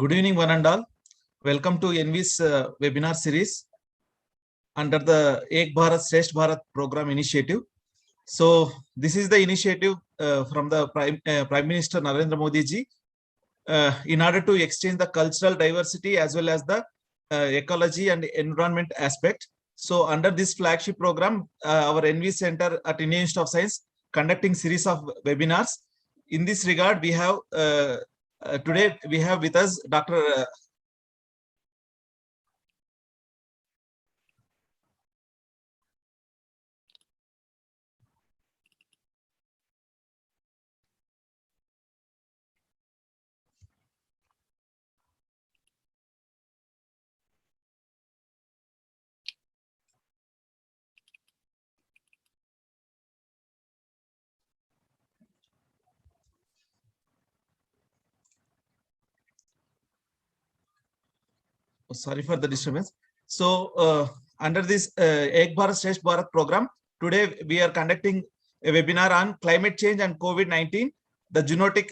Good evening, one and all. Welcome to ENVIS webinar series under the Ek Bharat Shresth Bharat program initiative. So this is the initiative from the Prime Minister Narendra Modi ji in order to exchange the cultural diversity as well as the ecology and environment aspect. So under this flagship program, our ENVIS Center at Indian Institute of Science conducting series of webinars. In this regard, we have today we have with us Dr. Sorry for the disturbance. So under this Ek Bharat Shresth Bharat program, today we are conducting a webinar on climate change and COVID-19, the Zoonotic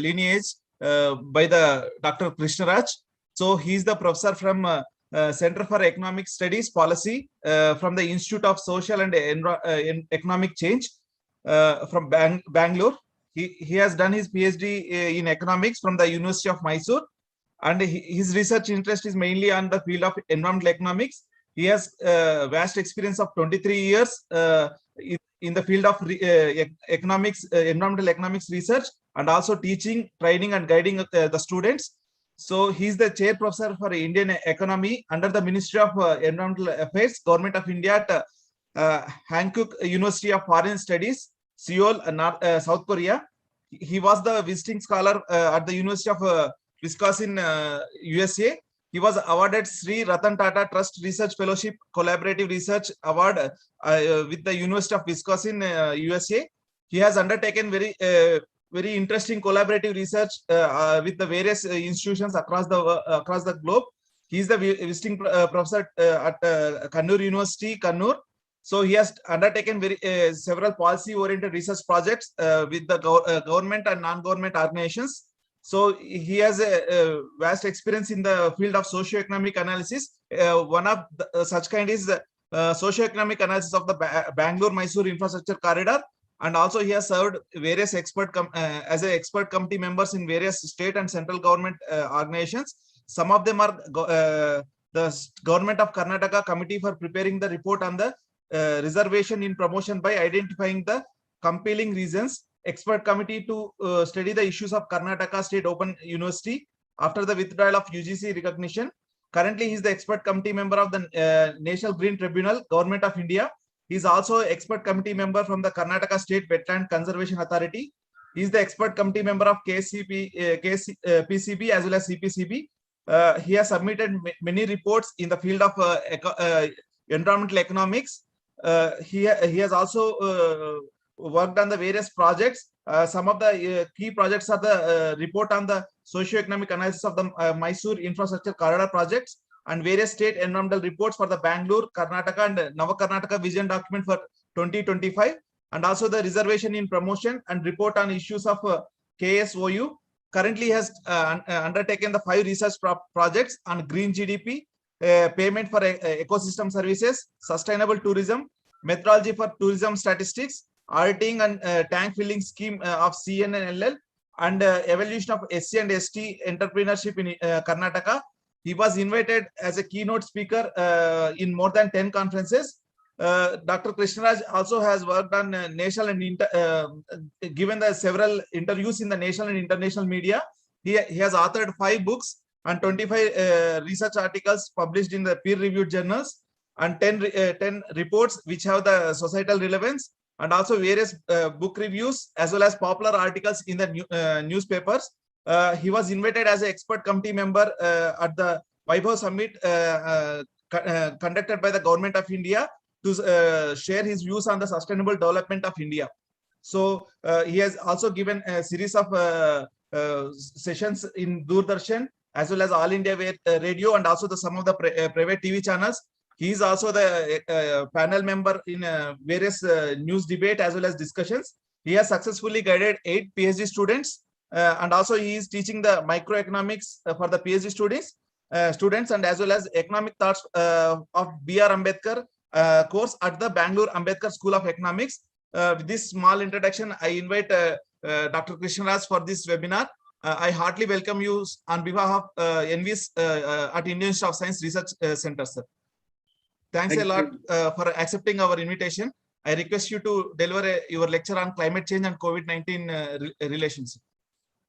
lineage by the Dr. Krishna. So he is the professor from Center for Economic Studies Policy from the Institute of Social and Economic Change from Bangalore. He has done his PhD in economics from the University of Mysore. And his research interest is mainly on the field of environmental economics. He has vast experience of 23 years in the field of economics, environmental economics research, and also teaching, training, and guiding the students. So he is the chair professor for Indian economy under the Ministry of Environmental Affairs, Government of India at Hankook University of Foreign Studies, Seoul, South Korea. He was the visiting scholar at the University of Wisconsin, USA. He was awarded Sri Ratan Tata Trust Research Fellowship Collaborative Research Award with the University of Wisconsin, USA. He has undertaken very interesting collaborative research with the various institutions across the globe. He is the visiting professor at Kannur University, Kannur. So he has undertaken several policy-oriented research projects with the government and non-government organizations. So he has a vast experience in the field of socio-economic analysis. One of such kind is socio-economic analysis of the Bangalore-Mysore infrastructure corridor, and also he has served various as an expert committee members in various state and central government organizations. Some of them are the Government of Karnataka Committee for preparing the report on the reservation in promotion by identifying the compelling reasons, expert committee to study the issues of Karnataka State Open University after the withdrawal of UGC recognition. Currently, he is the expert committee member of the National Green Tribunal, Government of India. He is also expert committee member from the Karnataka State Wetland Conservation Authority. He is the expert committee member of PCB as well as CPCB. He has submitted many reports in the field of environmental economics. He has also worked on the various projects. Some of the key projects are the report on the socio-economic analysis of the Mysore infrastructure corridor projects and various state environmental reports for the Bangalore, Karnataka and Nava Karnataka vision document for 2025, and also the reservation in promotion and report on issues of KSOU. Currently he has undertaken the 5 research projects on green GDP, payment for ecosystem services, sustainable tourism, methodology for tourism statistics, auditing and tank filling scheme of CNNLL, and evolution of SC and ST entrepreneurship in Karnataka. He was invited as a keynote speaker in more than 10 conferences. Dr. Krishna also has worked on national and given the several interviews in the national and international media. He has authored 5 books and 25 research articles published in the peer-reviewed journals, and 10 reports which have the societal relevance, and also various book reviews as well as popular articles in the newspapers. He was invited as an expert committee member at the Vaibhav Summit conducted by the Government of India to share his views on the sustainable development of India. So he has also given a series of sessions in Doordarshan as well as All India Radio, and also some of the private TV channels. He is also the panel member in various news debate as well as discussions. He has successfully guided 8 PhD students and also he is teaching the microeconomics for the PhD students, and as well as economic thoughts of B.R. Ambedkar course at the Bangalore Ambedkar School of Economics. With this small introduction, I invite Dr. Krishna for this webinar. I heartily welcome you on behalf of ENVIS at Indian Institute of Science Research Center, sir. Thanks a lot for accepting our invitation. I request you to deliver your lecture on climate change and COVID-19 relations.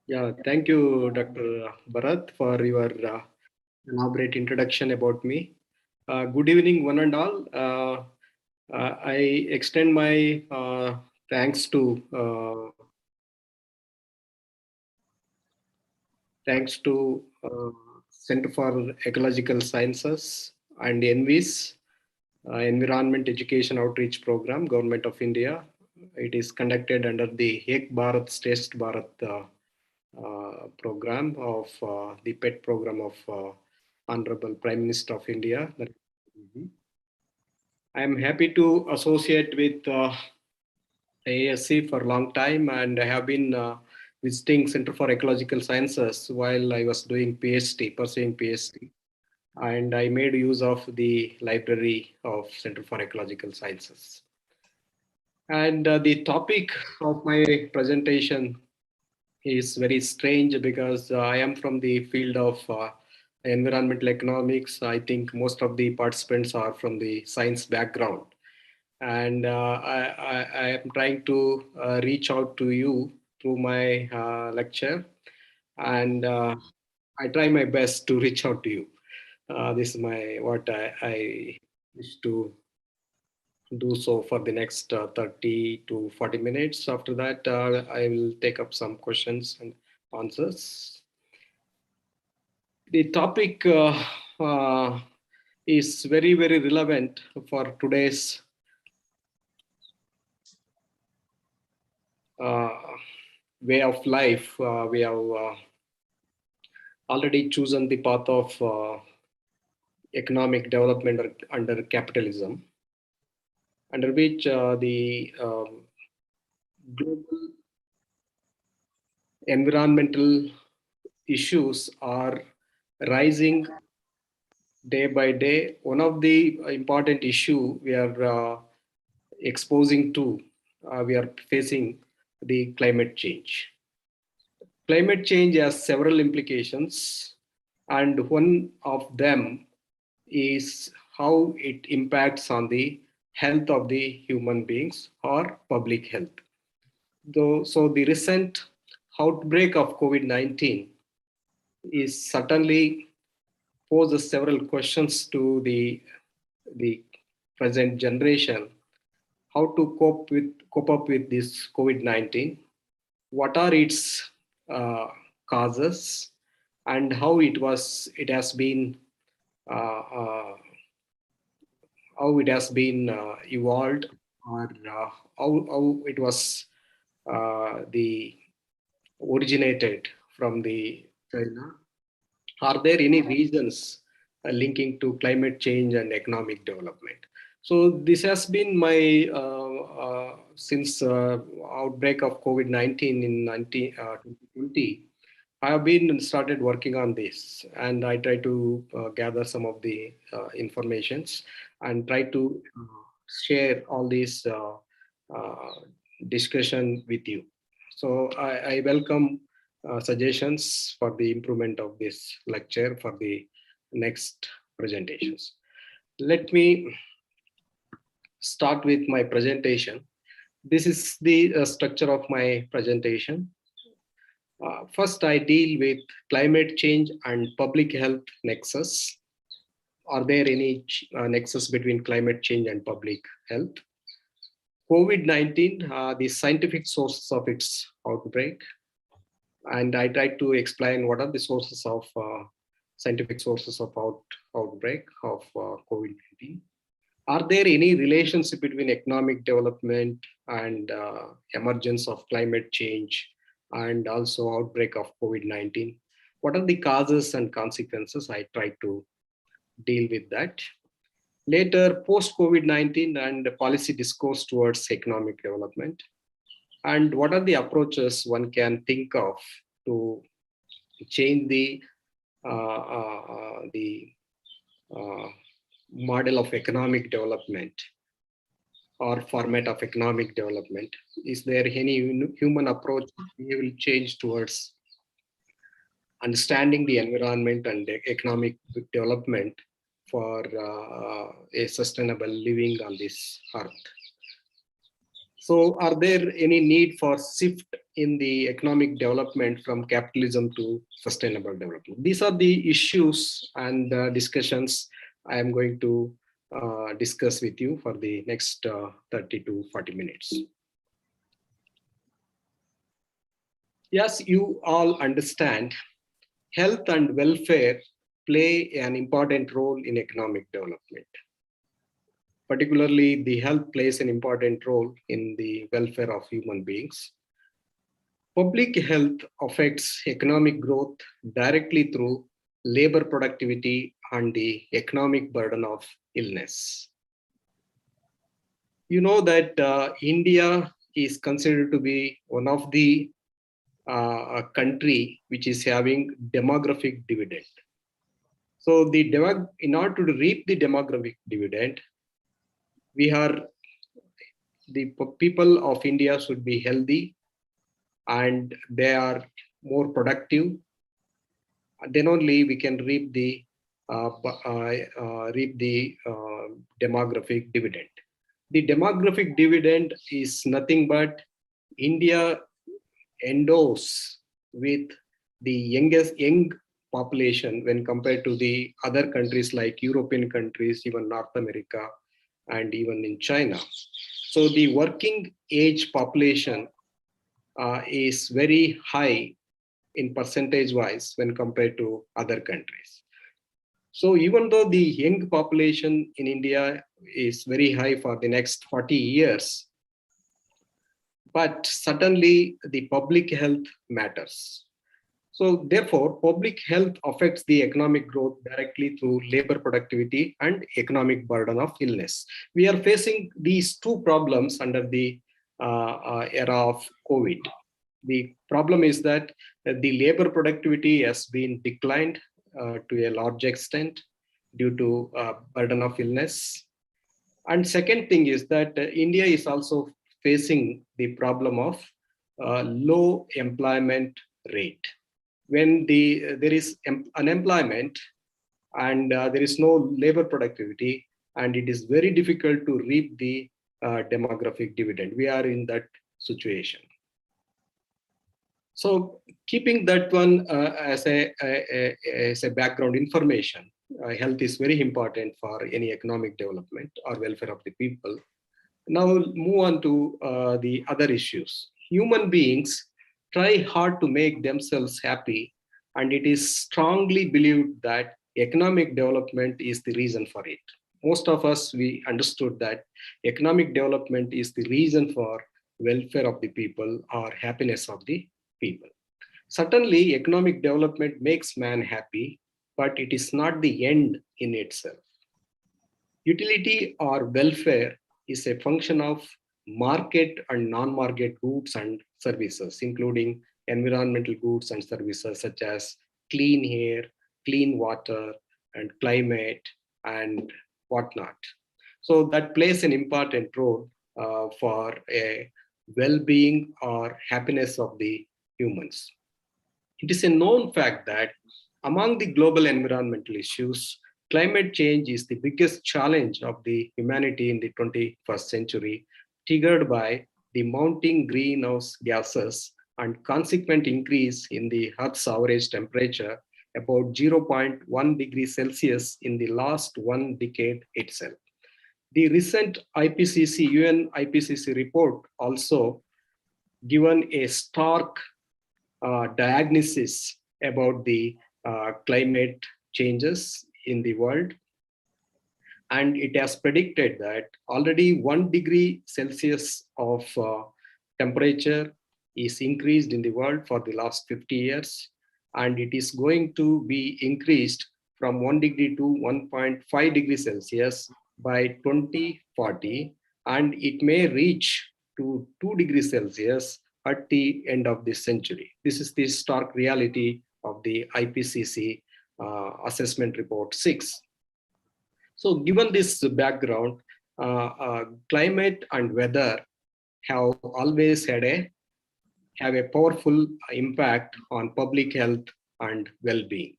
Yeah, thank you, Dr. Bharat, for your elaborate introduction about me. Good evening, one and all. I extend my thanks to Center for Ecological Sciences and ENVIS, Environment Education Outreach Program, Government of India. It is conducted under the Ek Bharat Shresth Bharat program of the PET program of Honorable Prime Minister of India. I am happy to associate with IISC for a long time, and I have been visiting Center for Ecological Sciences while I was doing PhD, pursuing PhD. And I made use of the library of Center for Ecological Sciences. And the topic of my presentation is very strange because I am from the field of environmental economics. I think most of the participants are from the science background. And I am trying to reach out to you through my lecture. And I try my best to reach out to you. This is what I wish to do so for the next 30 to 40 minutes. After that, I will take up some questions and answers. The topic is very, very relevant for today's way of life. We have already chosen the path of economic development under capitalism, under which the global environmental issues are rising day by day. One of the important issue we are exposing to, we are facing the climate change. Climate change has several implications, and one of them is how it impacts on the health of the human beings or public health. So the recent outbreak of COVID-19 is certainly poses several questions to the present generation. How to cope up with this COVID-19? What are its causes, and how it has been evolved, or how it was originated from the China? Are there any reasons linking to climate change and economic development? So this has been my since outbreak of COVID-19 in 2020. I have been started working on this, and I try to gather some of the informations and try to share all these discussion with you. So I welcome suggestions for the improvement of this lecture for the next presentations. Let me start with my presentation. This is the structure of my presentation. First, I deal with climate change and public health nexus. Are there any nexus between climate change and public health? COVID-19, the scientific sources of its outbreak. And I try to explain what are the sources of scientific sources of outbreak of COVID-19. Are there any relationship between economic development and emergence of climate change and also outbreak of COVID-19? What are the causes and consequences? I try to deal with that. Later, post-COVID-19 and policy discourse towards economic development. And what are the approaches one can think of to change the model of economic development or format of economic development? Is there any human approach we will change towards understanding the environment and the economic development for a sustainable living on this earth? So are there any need for shift in the economic development from capitalism to sustainable development? These are the issues and discussions I am going to discuss with you for the next 30 to 40 minutes. Yes, you all understand health and welfare play an important role in economic development. Particularly, the health plays an important role in the welfare of human beings. Public health affects economic growth directly through labor productivity and the economic burden of illness. You know that India is considered to be one of the country which is having demographic dividend. So in order to reap the demographic dividend, the people of India should be healthy and they are more productive. Then only we can reap the demographic dividend. The demographic dividend is nothing but India endows with the young population when compared to the other countries like European countries, even North America, and even in China. So the working age population is very high in percentage wise when compared to other countries. So even though the young population in India is very high for the next 40 years, but certainly the public health matters. So therefore, public health affects the economic growth directly through labor productivity and economic burden of illness. We are facing these two problems under the era of COVID. The problem is that the labor productivity has been declined to a large extent due to burden of illness. And second thing is that India is also facing the problem of low employment rate. When there is unemployment and there is no labor productivity, and it is very difficult to reap the demographic dividend. We are in that situation. So keeping that one as a background information, health is very important for any economic development or welfare of the people. Now move on to the other issues. Human beings try hard to make themselves happy, and it is strongly believed that economic development is the reason for it. Most of us, we understood that economic development is the reason for welfare of the people or happiness of the people. Certainly, economic development makes man happy, but it is not the end in itself. Utility or welfare is a function of market and non-market goods and services, including environmental goods and services such as clean air, clean water, and climate, and whatnot. So that plays an important role for a well-being or happiness of the humans. It is a known fact that among the global environmental issues, climate change is the biggest challenge of the humanity in the 21st century, triggered by the mounting greenhouse gases and consequent increase in the Earth's average temperature about 0.1 degrees Celsius in the last 1 decade itself. The recent UN IPCC report also given a stark diagnosis about the climate changes in the world. And it has predicted that already 1 degree Celsius of temperature is increased in the world for the last 50 years. And it is going to be increased from 1 degree to 1.5 degrees Celsius by 2040. And it may reach to 2 degrees Celsius at the end of this century. This is the stark reality of the IPCC Assessment Report 6. So given this background, climate and weather have always have a powerful impact on public health and well-being.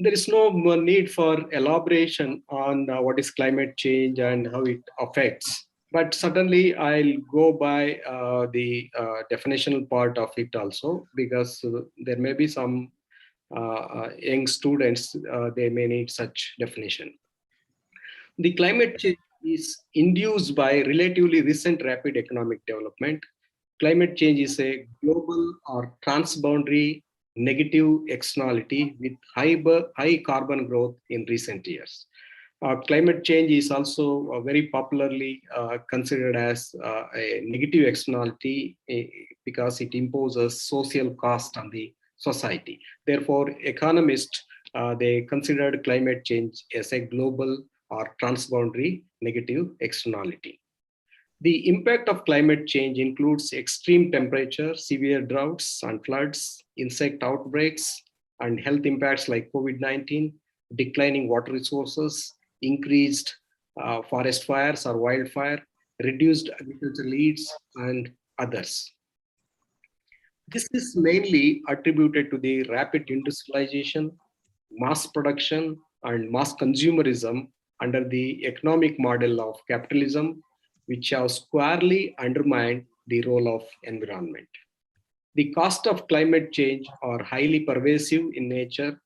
There is no need for elaboration on what is climate change and how it affects, but certainly I'll go by the definitional part of it also, because there may be some young students, they may need such definition. The climate change is induced by relatively recent rapid economic development. Climate change is a global or transboundary negative externality with high carbon growth in recent years. Climate change is also very popularly considered as a negative externality because it imposes social cost on the society. Therefore, economists, they considered climate change as a global or transboundary negative externality. The impact of climate change includes extreme temperature, severe droughts and floods, insect outbreaks, and health impacts like COVID-19, declining water resources, increased forest fires or wildfire, reduced agricultural yields, and others. This is mainly attributed to the rapid industrialization, mass production, and mass consumerism under the economic model of capitalism, which have squarely undermined the role of environment. The cost of climate change are highly pervasive in nature.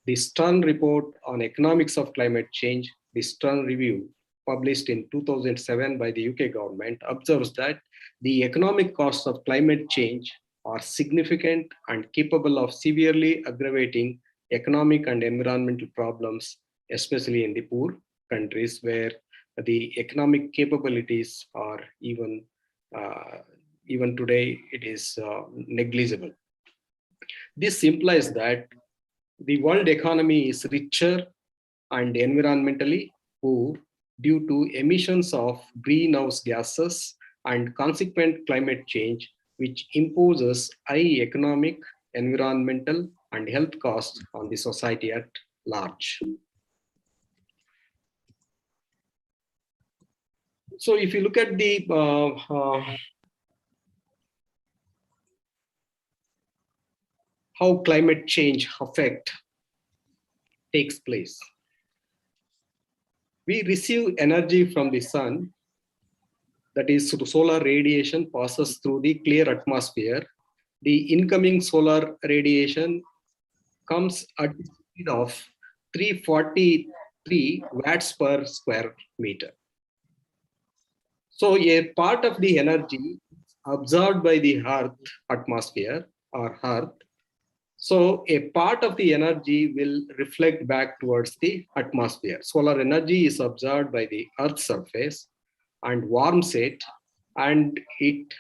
The Stern Report on Economics of Climate Change, the Stern Review, published in 2007 by the UK government, observes that the economic costs of climate change are significant and capable of severely aggravating economic and environmental problems, especially in the poor countries where the economic capabilities are even today it is negligible. This implies that the world economy is richer and environmentally poor due to emissions of greenhouse gases and consequent climate change, which imposes high economic, environmental, and health costs on the society at large. So if you look at the how climate change effect takes place. We receive energy from the sun, that is solar radiation passes through the clear atmosphere. The incoming solar radiation comes at the speed of 343 watts per square meter. So a part of the energy is absorbed by the Earth atmosphere or Earth. So a part of the energy will reflect back towards the atmosphere. Solar energy is absorbed by the Earth's surface and warms it, and it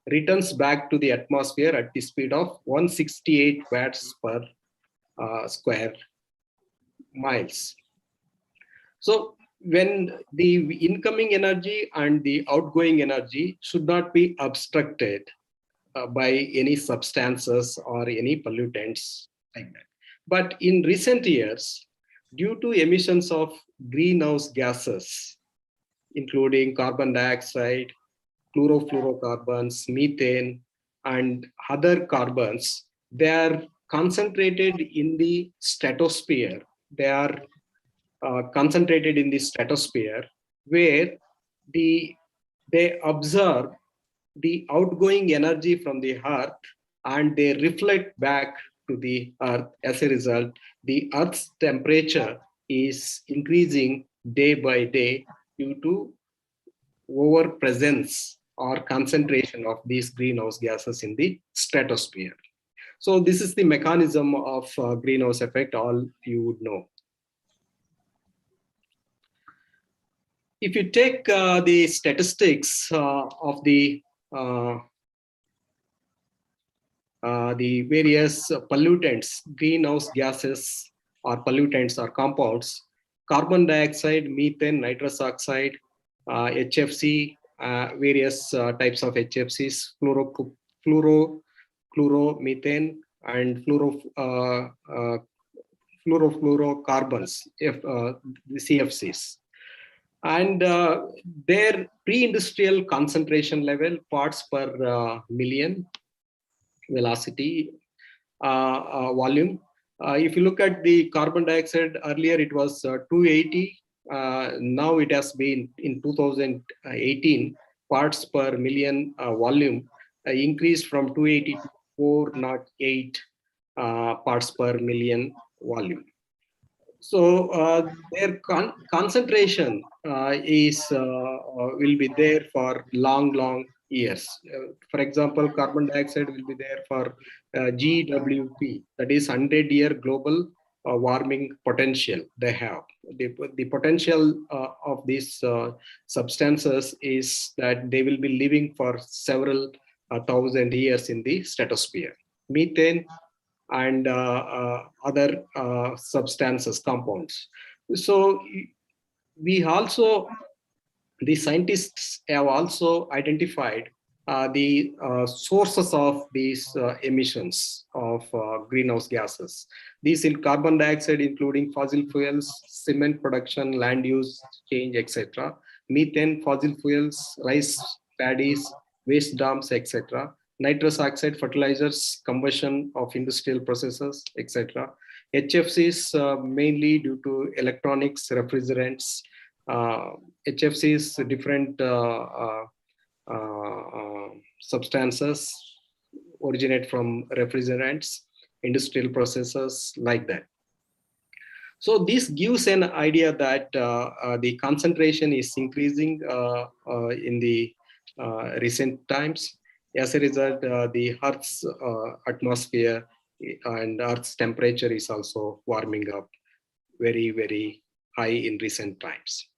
returns back to the atmosphere at the speed of 168 watts per square miles. So when the incoming energy and the outgoing energy should not be obstructed by any substances or any pollutants like that. But in recent years, due to emissions of greenhouse gases, including carbon dioxide, chlorofluorocarbons, methane, and other carbons, they are concentrated in the stratosphere. They are concentrated in the stratosphere where they absorb the outgoing energy from the Earth and they reflect back to the Earth. As a result, the Earth's temperature is increasing day by day due to over presence or concentration of these greenhouse gases in the stratosphere. So this is the mechanism of greenhouse effect, all you would know. If you take the statistics of the various pollutants, greenhouse gases or pollutants or compounds, carbon dioxide, methane, nitrous oxide, HFC, various types of HFCs, chloromethane, and fluorofluorocarbons, the CFCs. And their pre-industrial concentration level, parts per million velocity, volume. If you look at the carbon dioxide, earlier it was 280. Now it has been in 2018 parts per million volume increased from 280 to 408 parts per million volume. So their concentration will be there for long years. For example, carbon dioxide will be there for GWP, that is 100-year global warming potential they have. The potential of these substances is that they will be living for several thousand years in the stratosphere. Methane and other substances, compounds. So the scientists have also identified the sources of these emissions of greenhouse gases. These in carbon dioxide, including fossil fuels, cement production, land use change, etc. Methane, fossil fuels, rice paddies, waste dumps, etc. Nitrous oxide, fertilizers, combustion of industrial processes, etc. HFCs, mainly due to electronics, refrigerants. HFCs, different substances originate from refrigerants, industrial processes, like that. So this gives an idea that the concentration is increasing in the recent times. As a result, the Earth's atmosphere and Earth's temperature is also warming up very high in recent times.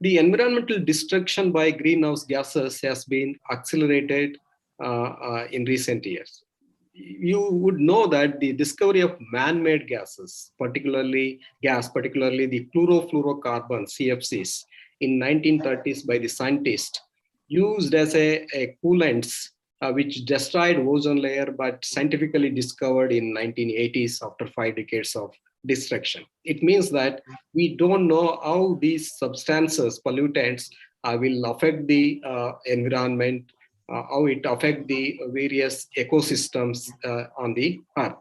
The environmental destruction by greenhouse gases has been accelerated in recent years. You would know that the discovery of man-made gases, particularly the chlorofluorocarbons, CFCs, in 1930s by the scientists, used as a coolants which destroyed ozone layer, but scientifically discovered in 1980s after 5 decades of destruction. It means that we don't know how these substances, pollutants, will affect the environment, how it affects the various ecosystems on the Earth.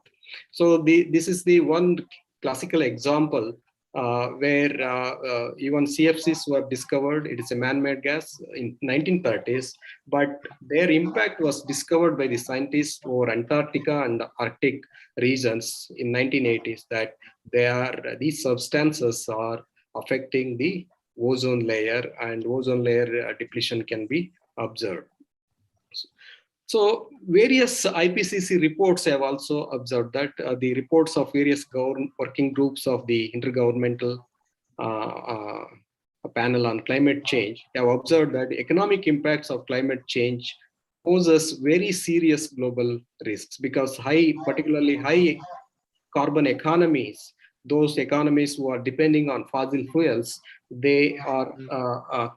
So this is the one classical example where even CFCs were discovered. It is a man-made gas in 1930s, but their impact was discovered by the scientists over Antarctica and Arctic regions in 1980s, that these substances are affecting the ozone layer, and ozone layer depletion can be observed. So various IPCC reports have also observed that the reports of various working groups of the Intergovernmental Panel on Climate Change have observed that the economic impacts of climate change poses very serious global risks, because particularly high carbon economies, those economies who are depending on fossil fuels, they are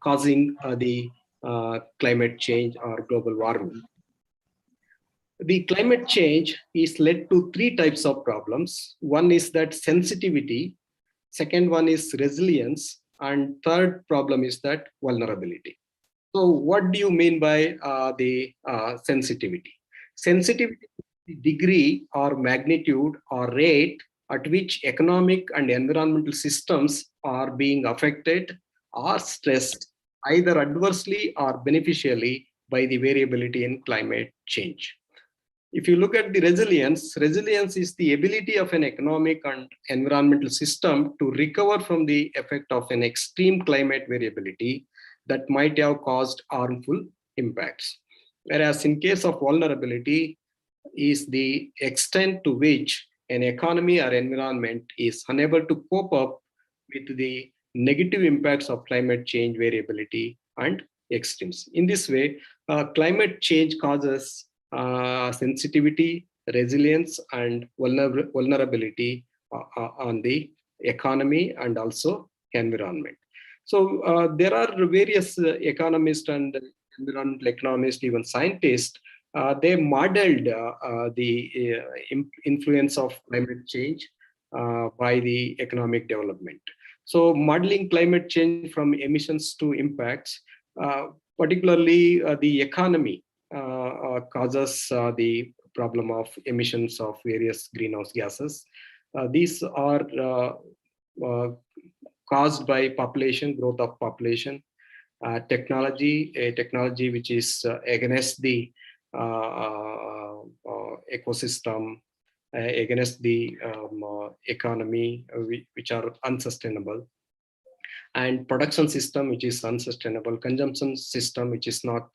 causing the climate change or global warming. The climate change is led to 3 types of problems. One is that sensitivity, second one is resilience, and third problem is that vulnerability. So what do you mean by the sensitivity? Sensitivity is the degree or magnitude or rate at which economic and environmental systems are being affected or stressed, either adversely or beneficially, by the variability in climate change. If you look at the resilience is the ability of an economic and environmental system to recover from the effect of an extreme climate variability that might have caused harmful impacts. Whereas in case of vulnerability is the extent to which an economy or environment is unable to cope up with the negative impacts of climate change variability and extremes. In this way, climate change causes sensitivity, resilience, and vulnerability on the economy and also environment. So there are various economists and environmental economists, even scientists. They modeled the influence of climate change by the economic development. So modeling climate change from emissions to impacts, particularly the economy causes the problem of emissions of various greenhouse gases. These are caused by population, growth of population, technology which is against the ecosystem, against the economy, which are unsustainable, and production system which is unsustainable, consumption system which is not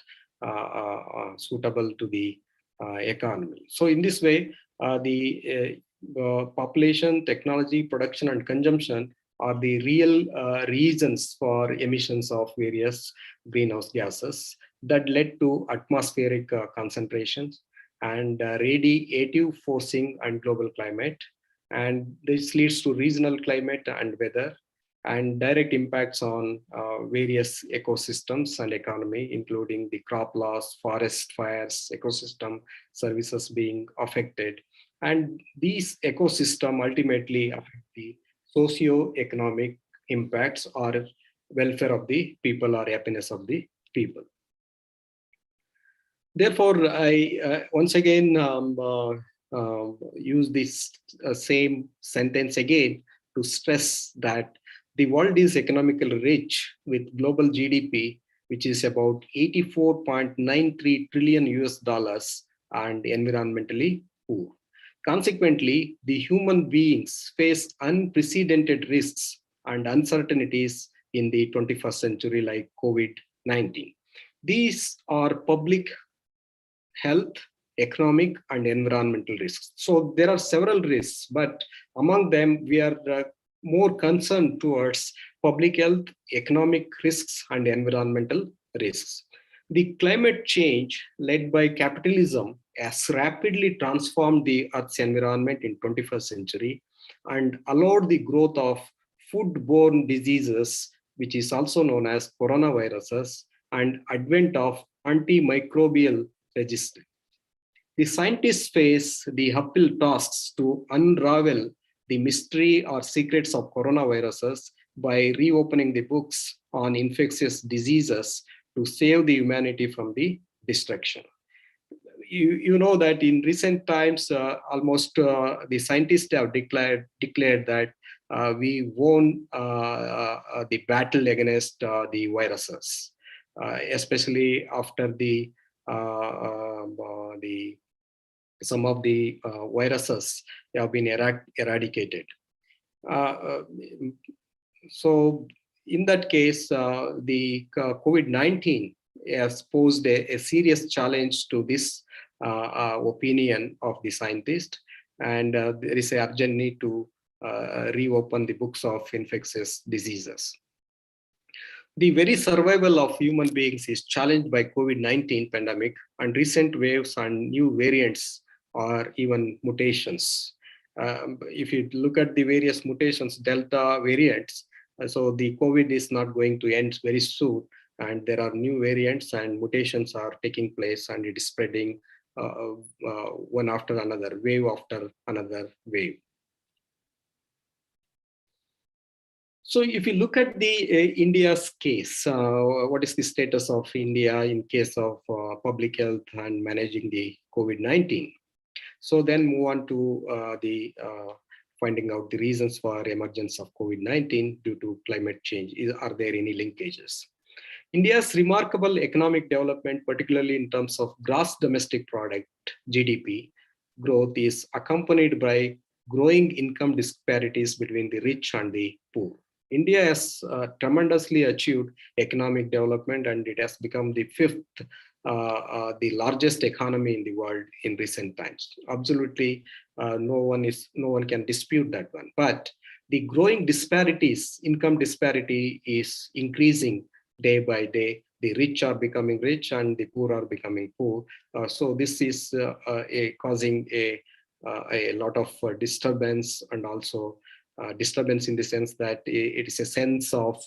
suitable to the economy. So in this way, the population, technology, production, and consumption are the real reasons for emissions of various greenhouse gases that led to atmospheric concentrations and radiative forcing and global climate. And this leads to regional climate and weather, and direct impacts on various ecosystems and economy, including the crop loss, forest fires, ecosystem services being affected. And these ecosystem ultimately affect the socio-economic impacts or welfare of the people or happiness of the people. Therefore, I once again use this same sentence again to stress that the world is economically rich with global GDP, which is about 84.93 trillion US dollars, and environmentally poor. Consequently, the human beings face unprecedented risks and uncertainties in the 21st century, like COVID-19. These are public health, economic, and environmental risks. So there are several risks, but among them, we are more concerned towards public health, economic risks, and environmental risks. The climate change led by capitalism has rapidly transformed the Earth's environment in 21st century and allowed the growth of foodborne diseases, which is also known as coronaviruses, and advent of antimicrobial resistance. The scientists face the uphill tasks to unravel the mystery or secrets of coronaviruses by reopening the books on infectious diseases to save the humanity from the destruction. You know that in recent times, almost the scientists have declared that we won the battle against the viruses, especially after the some of the viruses have been eradicated. So in that case, the COVID-19 has posed a serious challenge to this opinion of the scientist, and there is an urgent need to reopen the books of infectious diseases. The very survival of human beings is challenged by COVID-19 pandemic and recent waves and new variants or even mutations. If you look at the various mutations, Delta variants, so the COVID is not going to end very soon, and there are new variants and mutations are taking place, and it is spreading one after another, wave after another wave. So if you look at the India's case, what is the status of India in case of public health and managing the COVID-19? So then move on to the finding out the reasons for emergence of COVID-19 due to climate change. Are there any linkages? India's remarkable economic development, particularly in terms of gross domestic product, GDP, growth is accompanied by growing income disparities between the rich and the poor. India has tremendously achieved economic development, and it has become the fifth, the largest economy in the world in recent times. Absolutely, no one can dispute that one. But the growing disparities, income disparity, is increasing day by day. The rich are becoming rich, and the poor are becoming poor. So this is causing a lot of disturbance, and also disturbance in the sense that it is a sense of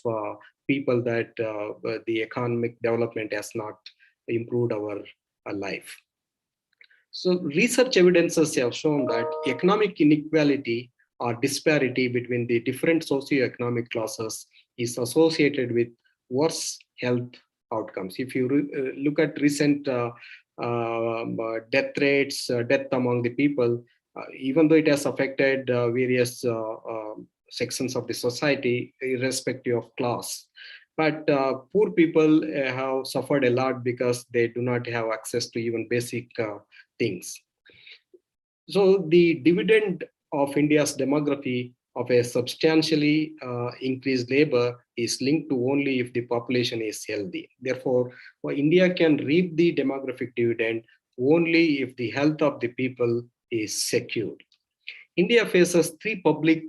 people that the economic development has not improved our life. So research evidences have shown that economic inequality or disparity between the different socioeconomic classes is associated with worse health outcomes. If you look at recent death rates, death among the people, even though it has affected various sections of the society, irrespective of class. But poor people have suffered a lot because they do not have access to even basic things. So the dividend of India's demography of a substantially increased labor is linked to only if the population is healthy. Therefore, India can reap the demographic dividend only if the health of the people is secured. India faces three public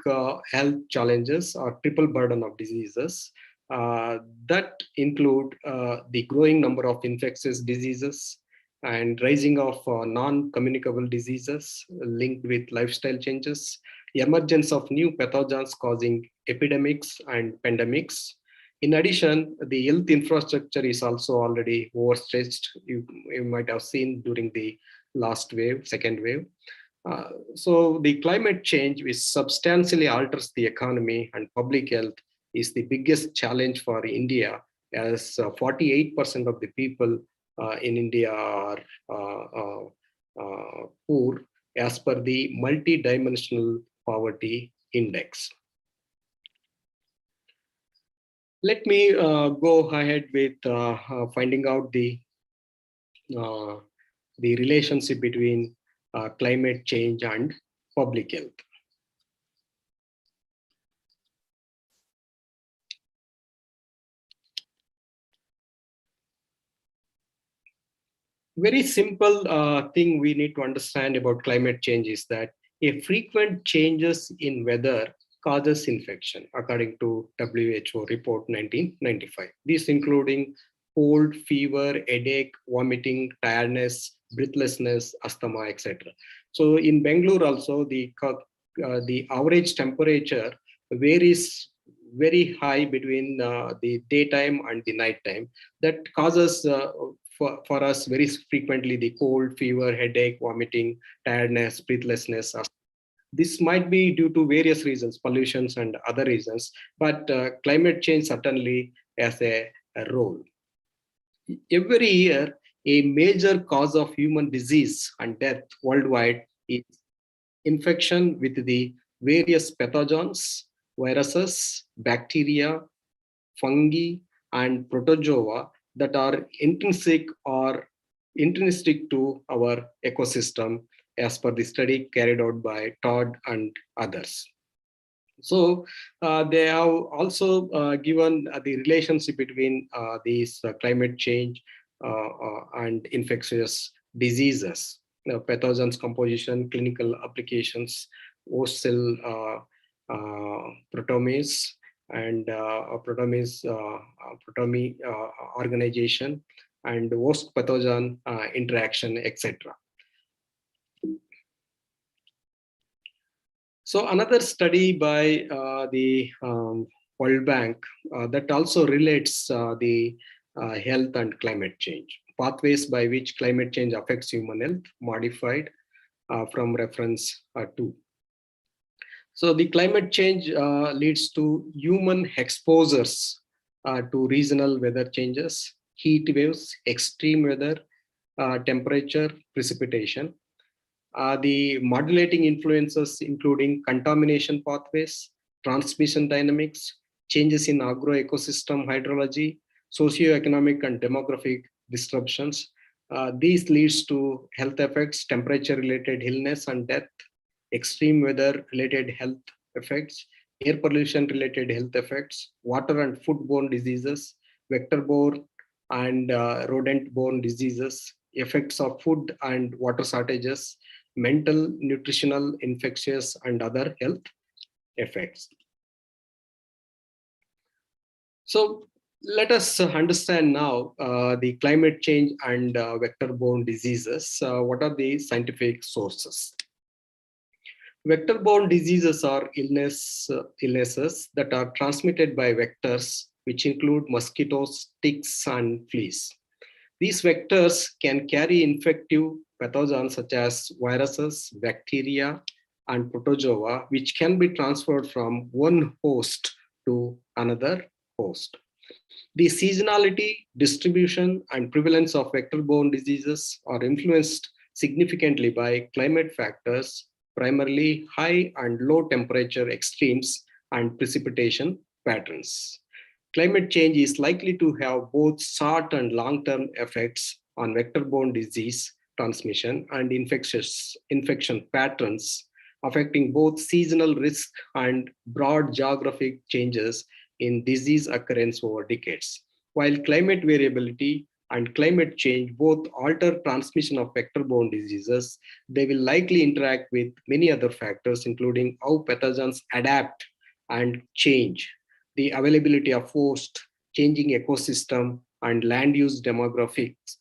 health challenges or triple burden of diseases that include the growing number of infectious diseases and rising of non-communicable diseases linked with lifestyle changes, emergence of new pathogens causing epidemics and pandemics. In addition, the health infrastructure is also already overstretched. You might have seen during the last wave, second wave. So the climate change, which substantially alters the economy and public health, is the biggest challenge for India, as 48% of the people in India are poor as per the multi-dimensional poverty index. Let me go ahead with finding out the relationship between climate change and public health. Very simple thing we need to understand about climate change is that a frequent changes in weather causes infection, according to WHO report 1995. These including cold, fever, headache, vomiting, tiredness, breathlessness, asthma, etc. So in Bangalore also, the average temperature varies very high between the daytime and the nighttime. That causes for us very frequently the cold, fever, headache, vomiting, tiredness, breathlessness. This might be due to various reasons, pollutions and other reasons, but climate change certainly has a role. Every year, a major cause of human disease and death worldwide is infection with the various pathogens, viruses, bacteria, fungi, and protozoa that are intrinsic to our ecosystem, as per the study carried out by Todd and others. So they have also given the relationship between these climate change and infectious diseases, pathogens composition, clinical applications, host cell proteomes, and proteome organization, and host pathogen interaction, etc. So another study by the World Bank that also relates the health and climate change, pathways by which climate change affects human health, modified from reference 2. So the climate change leads to human exposures to regional weather changes, heat waves, extreme weather, temperature, precipitation. The modulating influences including contamination pathways, transmission dynamics, changes in agroecosystem hydrology, socioeconomic and demographic disruptions. These leads to health effects, temperature-related illness and death, extreme weather-related health effects, air pollution-related health effects, water and foodborne diseases, vector-borne and rodent-borne diseases, effects of food and water shortages, mental, nutritional, infectious, and other health effects. So let us understand now the climate change and vector-borne diseases. What are the scientific sources? Vector-borne diseases are illnesses that are transmitted by vectors, which include mosquitoes, ticks, and fleas. These vectors can carry infective pathogens such as viruses, bacteria, and protozoa, which can be transferred from one host to another host. The seasonality, distribution, and prevalence of vector-borne diseases are influenced significantly by climate factors, primarily high and low temperature extremes and precipitation patterns. Climate change is likely to have both short and long-term effects on vector-borne disease transmission and infection patterns, affecting both seasonal risk and broad geographic changes in disease occurrence over decades. While climate variability and climate change both alter transmission of vector-borne diseases, they will likely interact with many other factors, including how pathogens adapt and change, the availability of host, changing ecosystem, and land use demographics,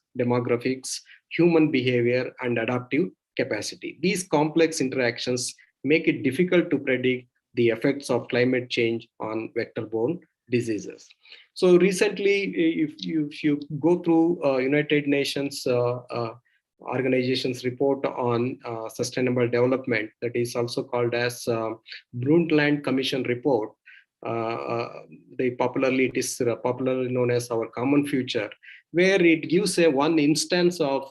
human behavior, and adaptive capacity. These complex interactions make it difficult to predict the effects of climate change on vector-borne diseases. So recently, if you go through United Nations organization's report on sustainable development, that is also called as Brundtland Commission report, it is popularly known as Our Common Future, where it gives one instance of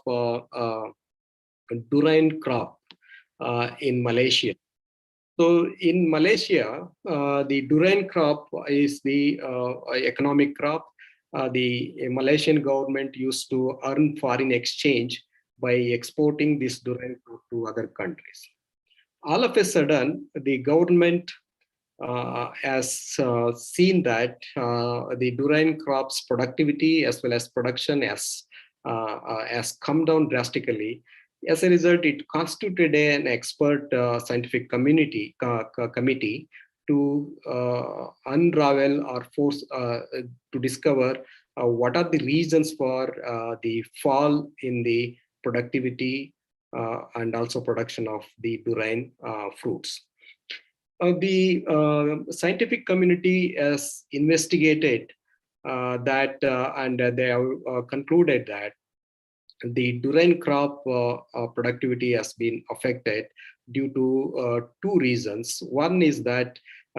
durian crop in Malaysia. So in Malaysia, the durian crop is the economic crop. The Malaysian government used to earn foreign exchange by exporting this durian crop to other countries. All of a sudden, the government has seen that the durian crop's productivity as well as production has come down drastically. As a result, it constituted an expert scientific committee to unravel or force to discover what are the reasons for the fall in the productivity and also production of the durian fruits. The scientific community has investigated that and they have concluded that the durian crop productivity has been affected due to two reasons. One is that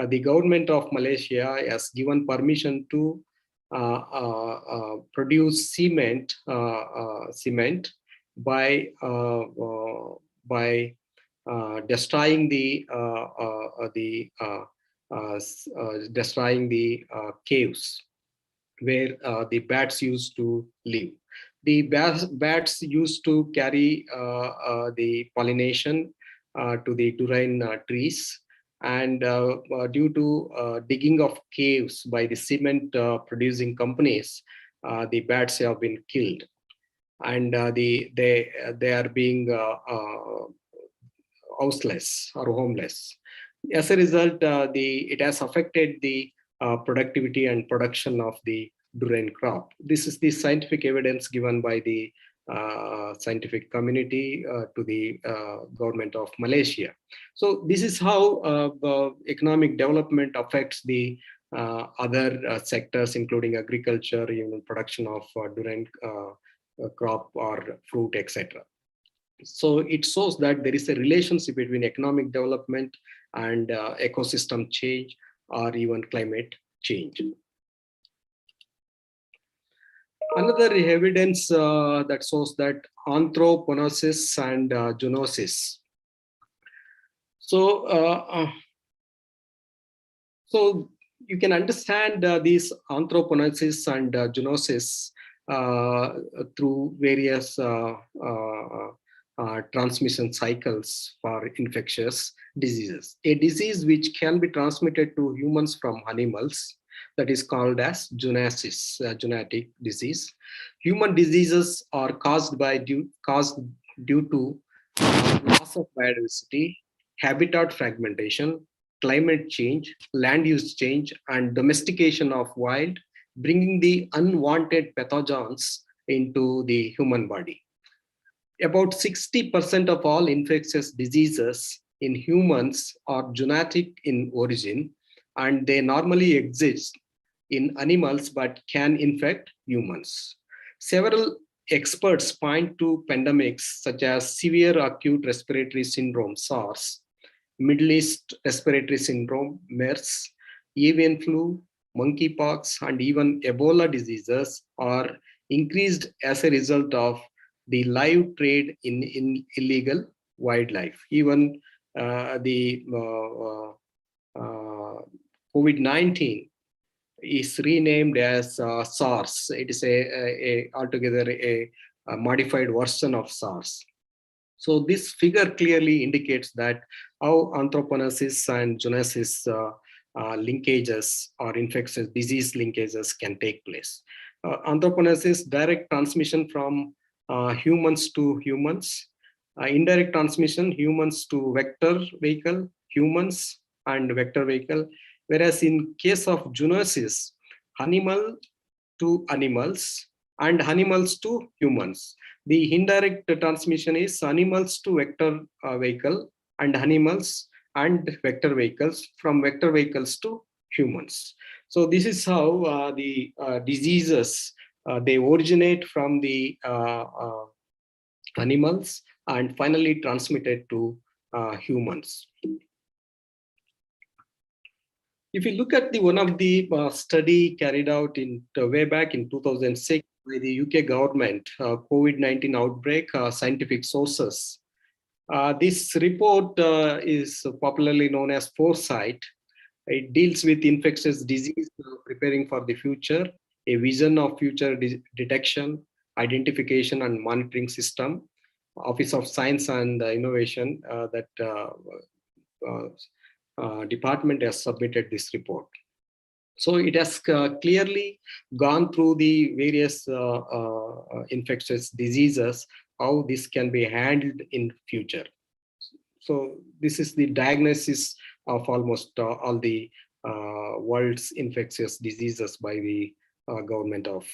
the government of Malaysia has given permission to produce cement by destroying the caves where the bats used to live. The bats used to carry the pollination to the durian trees, and due to digging of caves by the cement producing companies, the bats have been killed, and they are being houseless or homeless. As a result, it has affected the productivity and production of the durian crop. This is the scientific evidence given by the scientific community to the government of Malaysia. So this is how economic development affects the other sectors, including agriculture, even production of durian crop or fruit, etc. So it shows that there is a relationship between economic development and ecosystem change or even climate change. Another evidence that shows that anthroponosis and zoonosis. So you can understand these anthroponosis and zoonosis through various transmission cycles for infectious diseases. A disease which can be transmitted to humans from animals, that is called as zoonosis, zoonotic disease. Human diseases are caused due to loss of biodiversity, habitat fragmentation, climate change, land use change, and domestication of wild, bringing the unwanted pathogens into the human body. About 60% of all infectious diseases in humans are zoonotic in origin, and they normally exist in animals but can infect humans. Several experts point to pandemics such as severe acute respiratory syndrome, SARS, Middle East respiratory syndrome, MERS, avian flu, monkeypox, and even Ebola diseases are increased as a result of the live trade in illegal wildlife. Even the COVID-19 is renamed as SARS. It is altogether a modified version of SARS. So this figure clearly indicates that how anthropogenesis and zoonosis linkages or infectious disease linkages can take place. Anthropogenesis, direct transmission from humans to humans. Indirect transmission, humans to vector vehicle, humans and vector vehicle. Whereas in case of zoonosis, animal to animals and animals to humans. The indirect transmission is animals to vector vehicle and animals and vector vehicles, from vector vehicles to humans. So this is how the diseases, they originate from the animals and finally transmitted to humans. If you look at the one of the study carried out in way back in 2006 by the UK government, COVID-19 outbreak, scientific sources. This report is popularly known as Foresight. It deals with infectious disease, preparing for the future, a vision of future detection, identification and monitoring system, Office of Science and Innovation, that department has submitted this report. So it has clearly gone through the various infectious diseases, how this can be handled in future. So this is the diagnosis of almost all the world's infectious diseases by the government of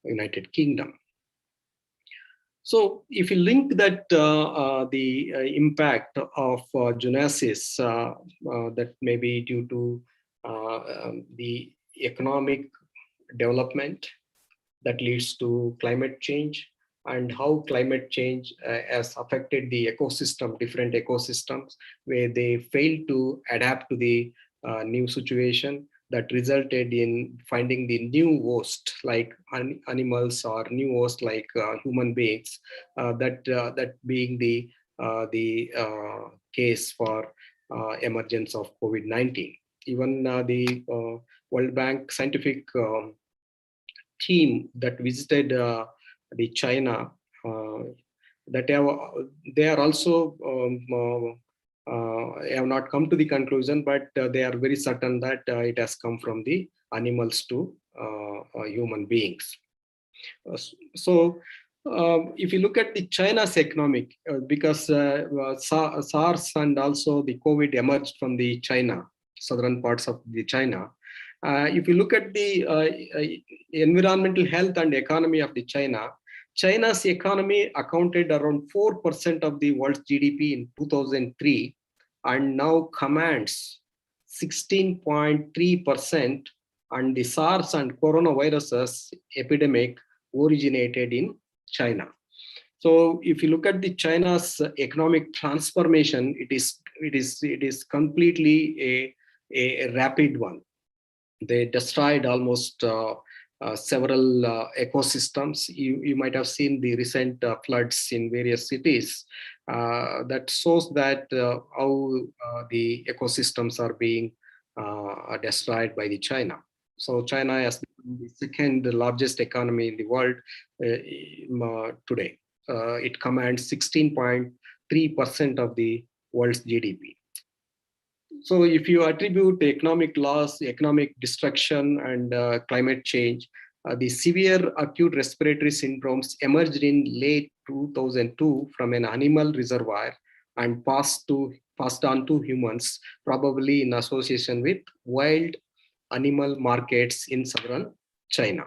United Kingdom. So if you link that the impact of zoonosis that may be due to the economic development that leads to climate change, and how climate change has affected the ecosystem, different ecosystems, where they fail to adapt to the new situation, that resulted in finding the new host like animals, or new host like human beings, that being the case for emergence of COVID-19. Even the World Bank scientific team that visited the China, that they are also have not come to the conclusion, but they are very certain that it has come from the animals to human beings. So if you look at the China's economic, because SARS and also the COVID emerged from the China, southern parts of the China. If you look at the environmental health and economy of the China's economy accounted around 4% of the world's GDP in 2003, and now commands 16.3%, and the SARS and coronaviruses epidemic originated in China. So if you look at the China's economic transformation, it is completely a rapid one. They destroyed almost several ecosystems. You might have seen the recent floods in various cities. That shows that how the ecosystems are being destroyed by the China. So China has become the second largest economy in the world today. It commands 16.3% of the world's GDP. So if you attribute economic loss, economic destruction, and climate change, the severe acute respiratory syndromes emerged in late 2002 from an animal reservoir and passed on to humans, probably in association with wild animal markets in southern China.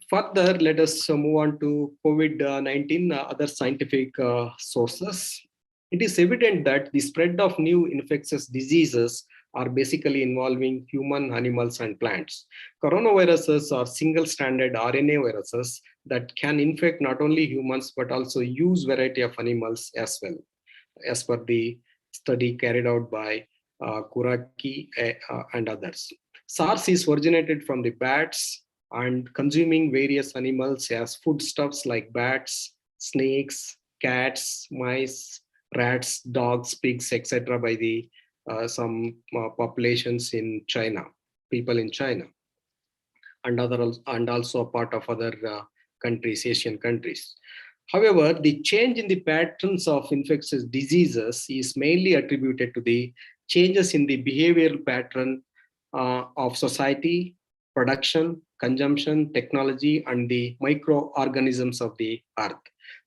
Further, let us move on to COVID-19, other scientific sources. It is evident that the spread of new infectious diseases are basically involving human, animals, and plants. Coronaviruses are single-stranded RNA viruses that can infect not only humans, but also use variety of animals as well, as per the study carried out by Kuraki and others. SARS is originated from the bats and consuming various animals as foodstuffs like bats, snakes, cats, mice, rats, dogs, pigs, etc. by the some populations in China, people in China, and also a part of other countries, Asian countries. However, the change in the patterns of infectious diseases is mainly attributed to the changes in the behavioral pattern of society, production, consumption, technology, and the microorganisms of the earth.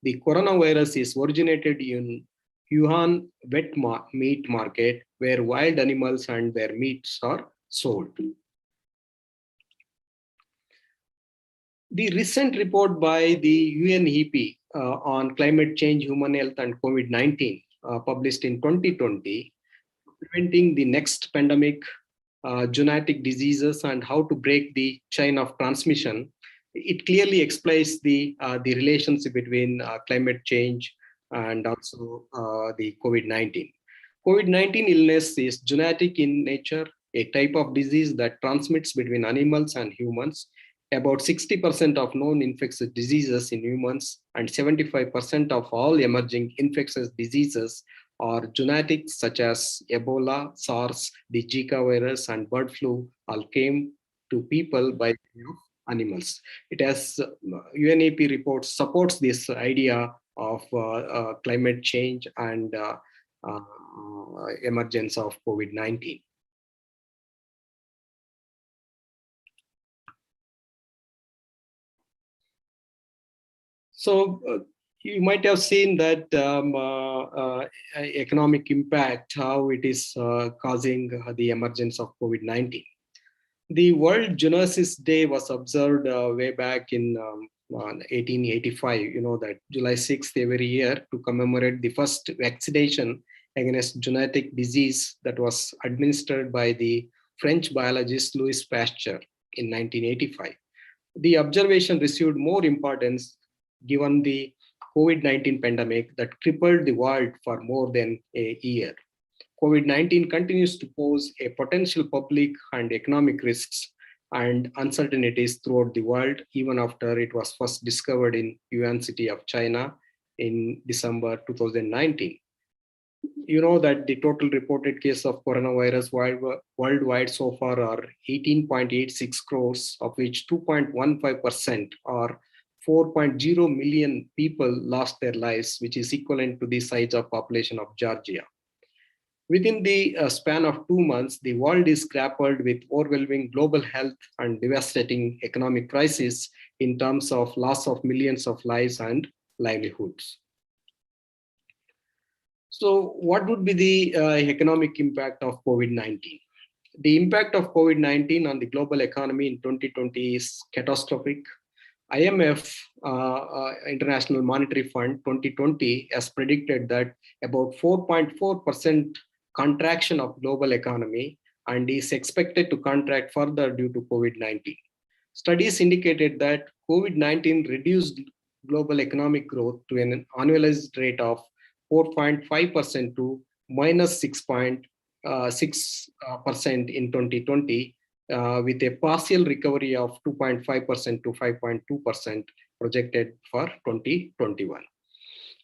The coronavirus is originated in Wuhan wet meat market, where wild animals and their meats are sold. The recent report by the UNEP on climate change, human health, and COVID-19, published in 2020, preventing the next pandemic, zoonotic diseases, and how to break the chain of transmission, it clearly explains the relationship between climate change and also the COVID-19. COVID-19 illness is zoonotic in nature, a type of disease that transmits between animals and humans. About 60% of known infectious diseases in humans and 75% of all emerging infectious diseases are zoonotic, such as Ebola, SARS, the Zika virus, and bird flu all came to people by way of animals. It has UNEP report supports this idea of climate change and emergence of COVID-19. So you might have seen that economic impact, how it is causing the emergence of COVID-19. The World Zoonosis Day was observed way back in 1885, you know, that July 6th every year, to commemorate the first vaccination against zoonotic disease that was administered by the French biologist Louis Pasteur in 1985. The observation received more importance given the COVID-19 pandemic that crippled the world for more than a year. COVID-19 continues to pose a potential public and economic risks and uncertainties throughout the world, even after it was first discovered in Yuan city of China in December 2019. You know that the total reported case of coronavirus worldwide so far are 18.86 crores, of which 2.15% or 4.0 million people lost their lives, which is equivalent to the size of population of Georgia. Within the span of 2 months, the world is grappled with overwhelming global health and devastating economic crisis in terms of loss of millions of lives and livelihoods. So what would be the economic impact of COVID-19? The impact of COVID-19 on the global economy in 2020 is catastrophic. IMF, International Monetary Fund 2020, has predicted that about 4.4% contraction of global economy and is expected to contract further due to COVID-19. Studies indicated that COVID-19 reduced global economic growth to an annualized rate of 4.5% to minus 6.6% in 2020, with a partial recovery of 2.5% to 5.2% projected for 2021.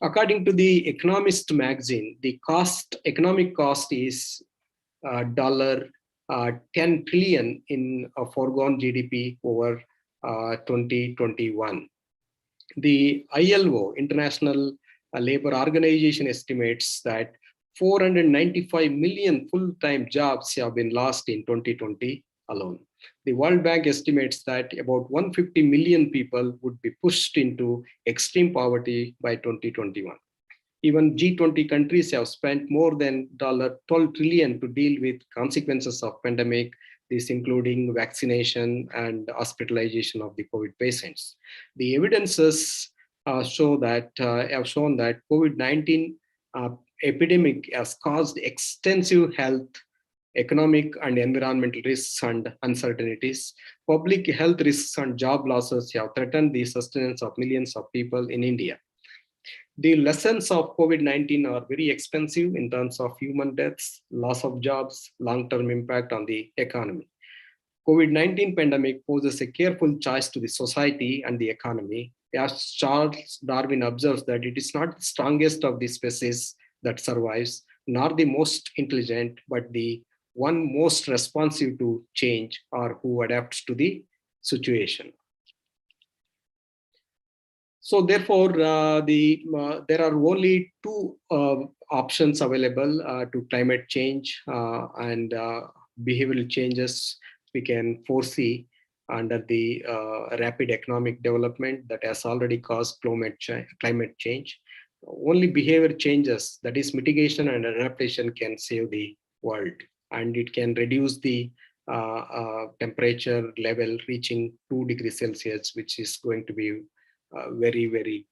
According to the Economist magazine, the economic cost is $10 trillion in foregone GDP over 2021. The ILO, International Labor Organization, estimates that 495 million full-time jobs have been lost in 2020 alone. The World Bank estimates that about 150 million people would be pushed into extreme poverty by 2021. Even G20 countries have spent more than $12 trillion to deal with consequences of pandemic this including vaccination and hospitalization of the COVID patients. The evidences have shown that COVID-19 epidemic has caused extensive health, economic and environmental risks and uncertainties. Public health risks and job losses have threatened the sustenance of millions of people in India. The lessons of COVID-19 are very expensive in terms of human deaths, loss of jobs, long-term impact on the economy. COVID-19 pandemic poses a careful choice to the society and the economy. As Charles Darwin observes that it is not the strongest of the species that survives, nor the most intelligent, but the one most responsive to change or who adapts to the situation. So therefore, there are only two options available to climate change and behavioral changes we can foresee under the rapid economic development that has already caused climate change. Only behavior changes, that is mitigation and adaptation, can save the world, and it can reduce the temperature level reaching 2 degrees Celsius, which is going to be very, very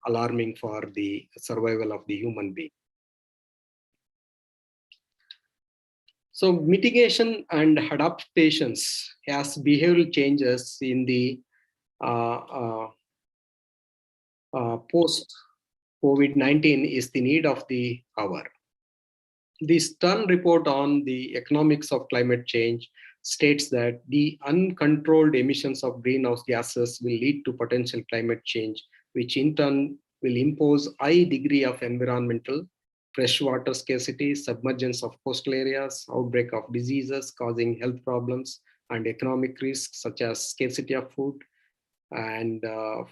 alarming for the survival of the human being. So mitigation and adaptations as behavioral changes in the post-COVID-19 is the need of the hour. The Stern report on the economics of climate change states that the uncontrolled emissions of greenhouse gases will lead to potential climate change, which in turn will impose a high degree of environmental, freshwater scarcity, submergence of coastal areas, outbreak of diseases causing health problems, and economic risks such as scarcity of food and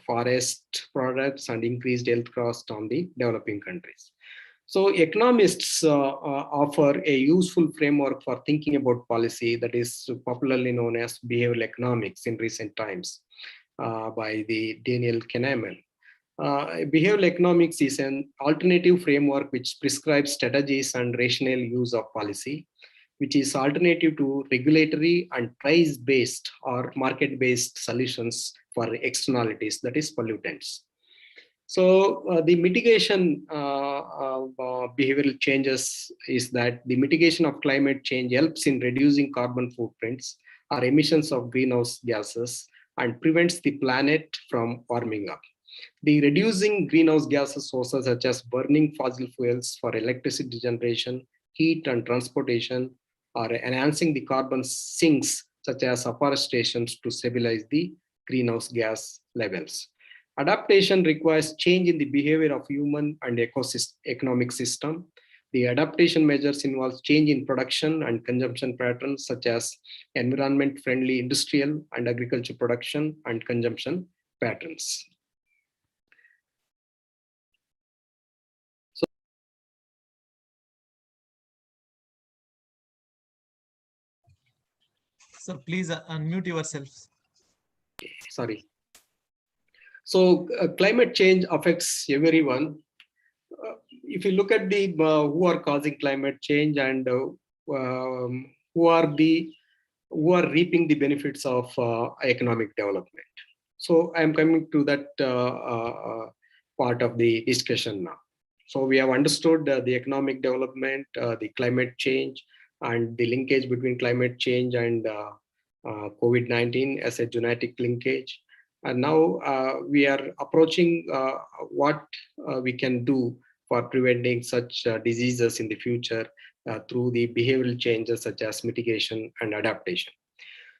forest products, and increased health cost on the developing countries. So economists offer a useful framework for thinking about policy that is popularly known as behavioral economics in recent times by the Daniel Kahneman. Behavioral economics is an alternative framework which prescribes strategies and rational use of policy, which is alternative to regulatory and price-based or market-based solutions for externalities, that is pollutants. So the mitigation behavioral changes is that the mitigation of climate change helps in reducing carbon footprints or emissions of greenhouse gases and prevents the planet from warming up. The reducing greenhouse gases sources such as burning fossil fuels for electricity generation, heat and transportation, or enhancing the carbon sinks such as afforestation to stabilize the greenhouse gas levels. Adaptation requires change in the behavior of human and economic system. The adaptation measures involve change in production and consumption patterns such as environment-friendly industrial and agriculture production and consumption patterns. Sir, please unmute yourself. Sorry. So climate change affects everyone. If you look at the who are causing climate change and who are reaping the benefits of economic development. So I'm coming to that part of the discussion now. So we have understood the economic development, the climate change, and the linkage between climate change and COVID-19 as a zoonotic linkage. And now we are approaching what we can do for preventing such diseases in the future through the behavioral changes such as mitigation and adaptation.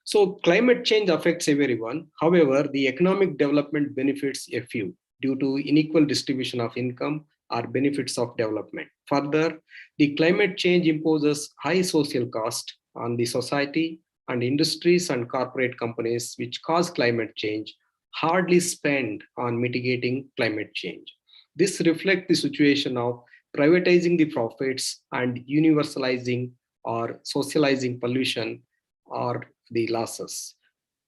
So climate change affects everyone. However, the economic development benefits a few due to unequal distribution of income or benefits of development. Further, the climate change imposes high social cost on the society, and industries and corporate companies which cause climate change hardly spend on mitigating climate change. This reflects the situation of privatizing the profits and universalizing or socializing pollution or the losses.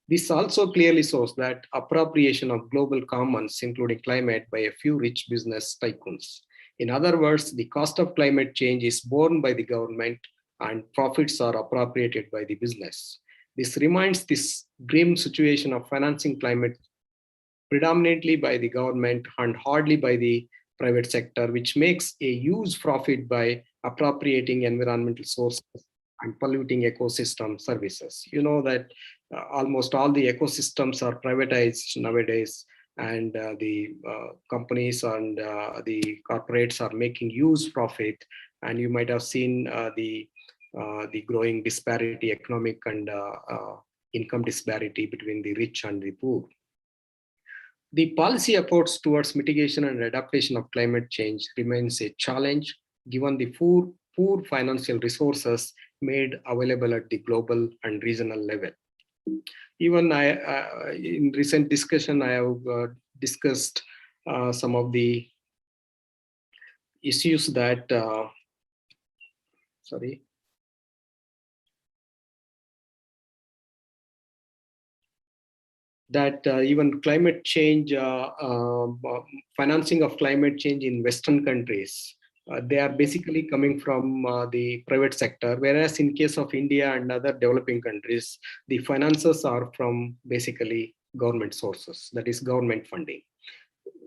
This also clearly shows that appropriation of global commons, including climate, by a few rich business tycoons. In other words, the cost of climate change is borne by the government and profits are appropriated by the business. This reminds this grim situation of financing climate predominantly by the government and hardly by the private sector, which makes a huge profit by appropriating environmental sources and polluting ecosystem services. You know that almost all the ecosystems are privatized nowadays, and the companies and the corporates are making huge profit. And you might have seen the growing disparity, economic and income disparity between the rich and the poor. The policy efforts towards mitigation and adaptation of climate change remains a challenge given the poor financial resources made available at the global and regional level. Even in recent discussion, I have discussed some of the issues that, that even climate change, financing of climate change in Western countries, they are basically coming from the private sector, whereas in case of India and other developing countries, the finances are from basically government sources, that is government funding.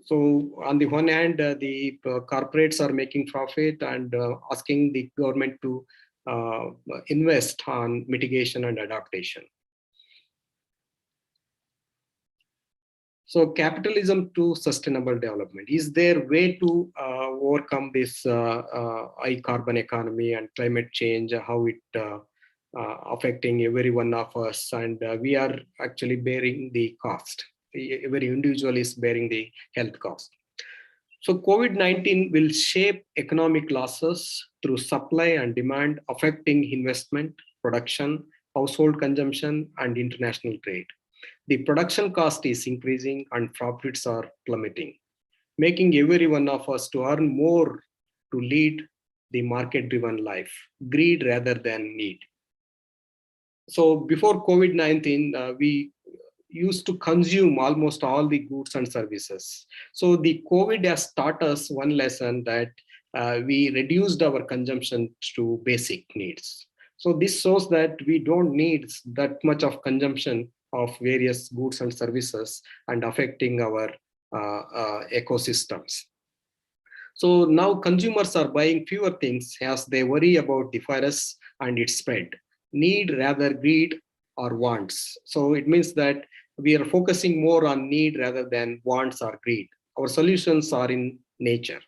So on the one hand, the corporates are making profit and asking the government to invest on mitigation and adaptation. So capitalism to sustainable development. Is there a way to overcome this high carbon economy and climate change, how it affecting every one of us? And we are actually bearing the cost. Every individual is bearing the health cost. So COVID-19 will shape economic losses through supply and demand, affecting investment, production, household consumption, and international trade. The production cost is increasing and profits are plummeting, making every one of us to earn more to lead the market-driven life, greed rather than need. So before COVID-19, we used to consume almost all the goods and services. So the COVID has taught us one lesson, that we reduced our consumption to basic needs. So this shows that we don't need that much of consumption of various goods and services and affecting our ecosystems. So now consumers are buying fewer things as they worry about the virus and its spread. Need rather greed or wants. So it means that we are focusing more on need rather than wants or greed. Our solutions are in nature.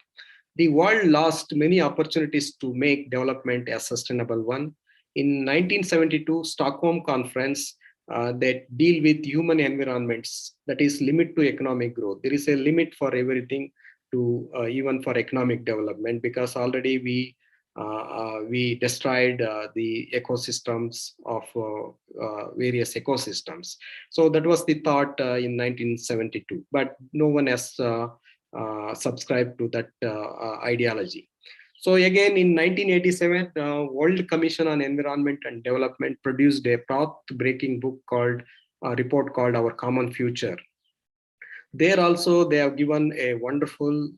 The world lost many opportunities to make development a sustainable one. In 1972 Stockholm Conference, that deal with human environments, that is limit to economic growth. There is a limit for everything, to even for economic development, because already we destroyed the ecosystems of various ecosystems. So that was the thought in 1972, but no one has subscribed to that ideology. So again, in 1987, World Commission on Environment and Development produced a path-breaking book called report called Our Common Future. There also they have given a wonderful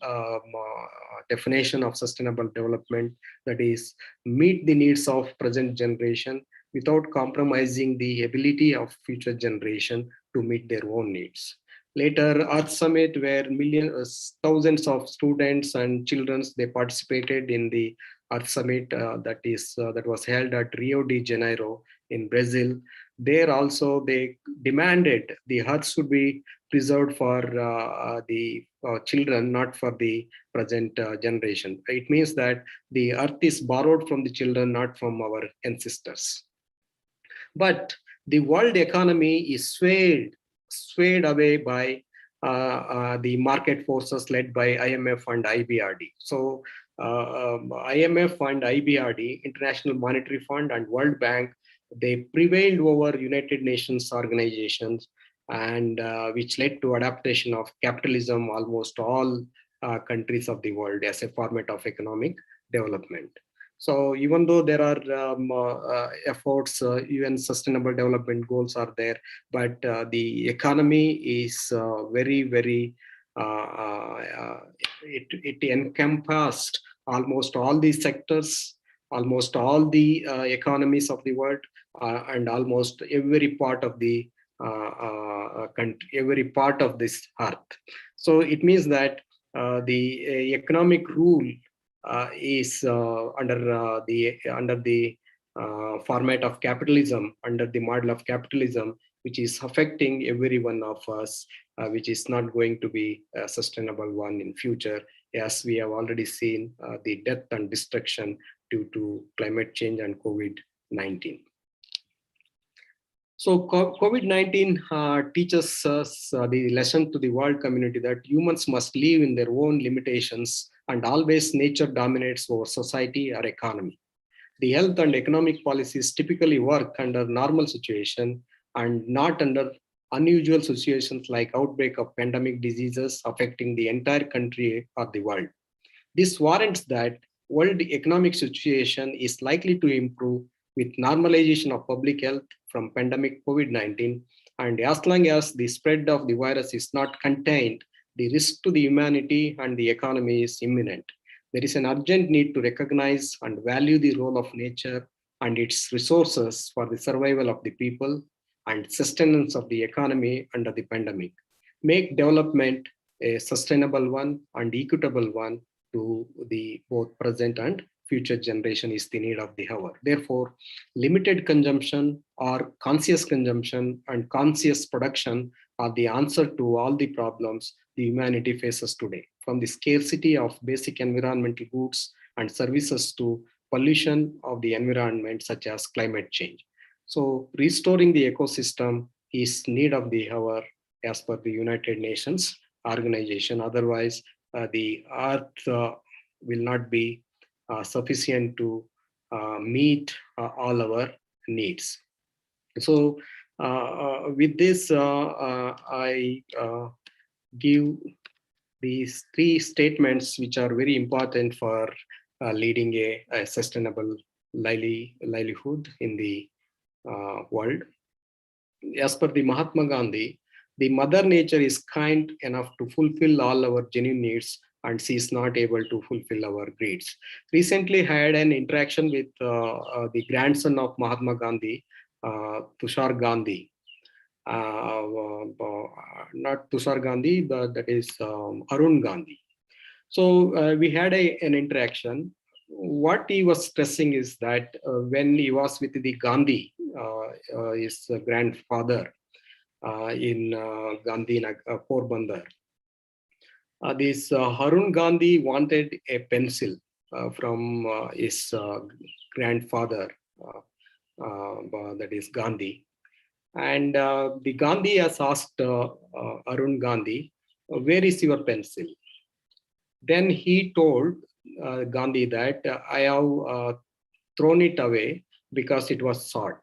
definition of sustainable development, that is meet the needs of present generation without compromising the ability of future generation to meet their own needs. Later, Earth Summit, where thousands of students and children, they participated in the Earth Summit that was held at Rio de Janeiro in Brazil. There also they demanded the Earth should be preserved for the children, not for the present generation. It means that the Earth is borrowed from the children, not from our ancestors. But the world economy is swayed away by the market forces led by IMF and IBRD. So IMF and IBRD, International Monetary Fund and World Bank, they prevailed over United Nations organizations, and which led to adaptation of capitalism almost all countries of the world as a format of economic development. So even though there are efforts, UN Sustainable Development Goals are there, but the economy is very, it encompassed almost all these sectors almost all the economies of the world, and almost every part of the country, every part of this earth. So it means that the economic rule is under the format of capitalism, under the model of capitalism, which is affecting every one of us, which is not going to be a sustainable one in future, as we have already seen the death and destruction due to climate change and COVID-19. So COVID-19 teaches us the lesson to the world community that humans must live in their own limitations, and always nature dominates over society or economy. The health and economic policies typically work under normal situation and not under unusual situations like outbreak of pandemic diseases affecting the entire country or the world. This warrants that world economic situation is likely to improve with normalization of public health from pandemic COVID-19, and as long as the spread of the virus is not contained, the risk to the humanity and the economy is imminent. There is an urgent need to recognize and value the role of nature and its resources for the survival of the people and sustenance of the economy under the pandemic. Make development a sustainable one and equitable one to the both present and future generation is the need of the hour. Therefore, limited consumption or conscious consumption and conscious production are the answer to all the problems the humanity faces today, from the scarcity of basic environmental goods and services to pollution of the environment, such as climate change. So restoring the ecosystem is need of the hour as per the United Nations organization. Otherwise, the earth will not be sufficient to meet all our needs. So with this, I give these three statements which are very important for leading a sustainable livelihood in the world. As per the Mahatma Gandhi, the mother nature is kind enough to fulfill all our genuine needs, and she is not able to fulfill our greeds. Recently, I had an interaction with the grandson of Mahatma Gandhi, Tushar Gandhi. Not Tushar Gandhi, but that is Arun Gandhi. So we had an interaction. What he was stressing is that when he was with the Gandhi, his grandfather in Gandhi Porbandar, this Arun Gandhi wanted a pencil from his grandfather, that is Gandhi. And the Gandhi has asked Arun Gandhi, where is your pencil? Then he told Gandhi that I have thrown it away because it was short.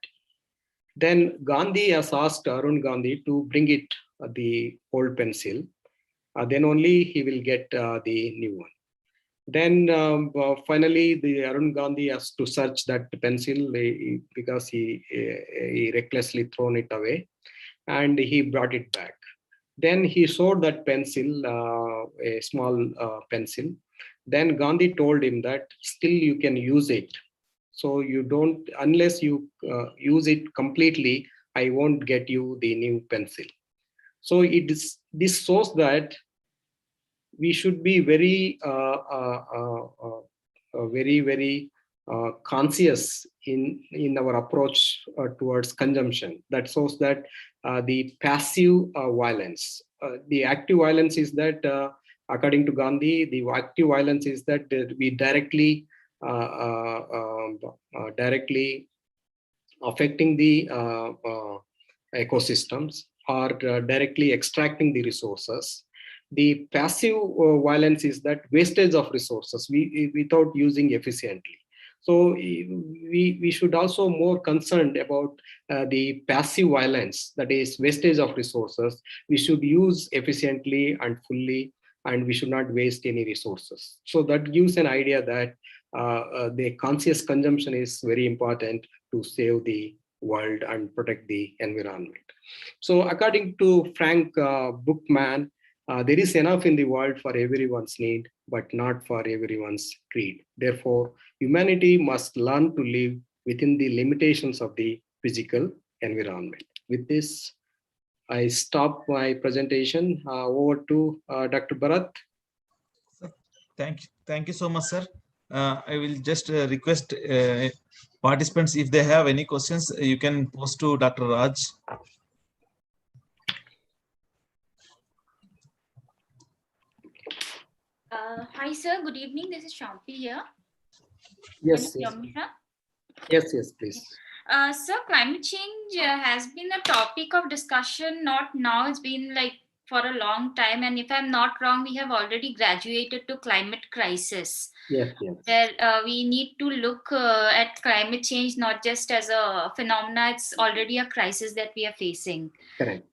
Then Gandhi has asked Arun Gandhi to bring it the old pencil. Then only he will get the new one. Then finally, the Arun Gandhi has to search that pencil because he recklessly thrown it away, and he brought it back. Then he showed that pencil, a small pencil. Then Gandhi told him that still you can use it. So you don't, unless you use it completely, I won't get you the new pencil. So this shows that we should be very, very conscious in our approach towards consumption. That shows that the passive violence, the active violence is that, according to Gandhi, the active violence is that we directly affecting the ecosystems or directly extracting the resources. The passive violence is that wastage of resources without using efficiently. So we should also more concerned about the passive violence, that is wastage of resources. We should use efficiently and fully, and we should not waste any resources. So that gives an idea that the conscious consumption is very important to save the world and protect the environment. So according to Frank Bookman, There is enough in the world for everyone's need, but not for everyone's greed. Therefore, humanity must learn to live within the limitations of the physical environment. With this, I stop my presentation. Over to Dr. Bharat. Thank you so much, sir. I will just request participants, if they have any questions, you can post to Dr. Raj. Hi, sir. Good evening. This is Shampi here. Yes, Can you yes. hear me, sir? Yes, please. Sir, climate change has been a topic of discussion, not now. It's been like for a long time. And if I'm not wrong, we have already graduated to climate crisis. Yes. Where we need to look at climate change not just as a phenomena, it's already a crisis that we are facing. Correct.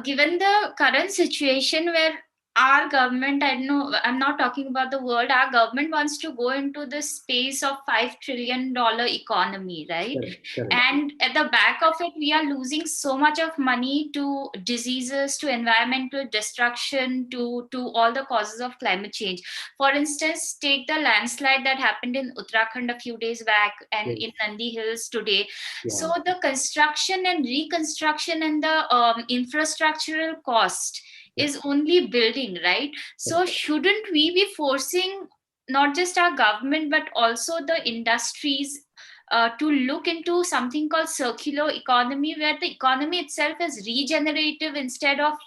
Given the current situation where our government, I don't know, I'm not talking about the world, our government wants to go into the space of $5 trillion economy, right? Correct. And at the back of it, we are losing so much of money to diseases, to environmental destruction, to all the causes of climate change. For instance, take the landslide that happened in Uttarakhand a few days back and in Nandi Hills today. Yeah. So the construction and reconstruction and the infrastructural cost is only building, right? So shouldn't we be forcing not just our government but also the industries to look into something called circular economy, where the economy itself is regenerative instead of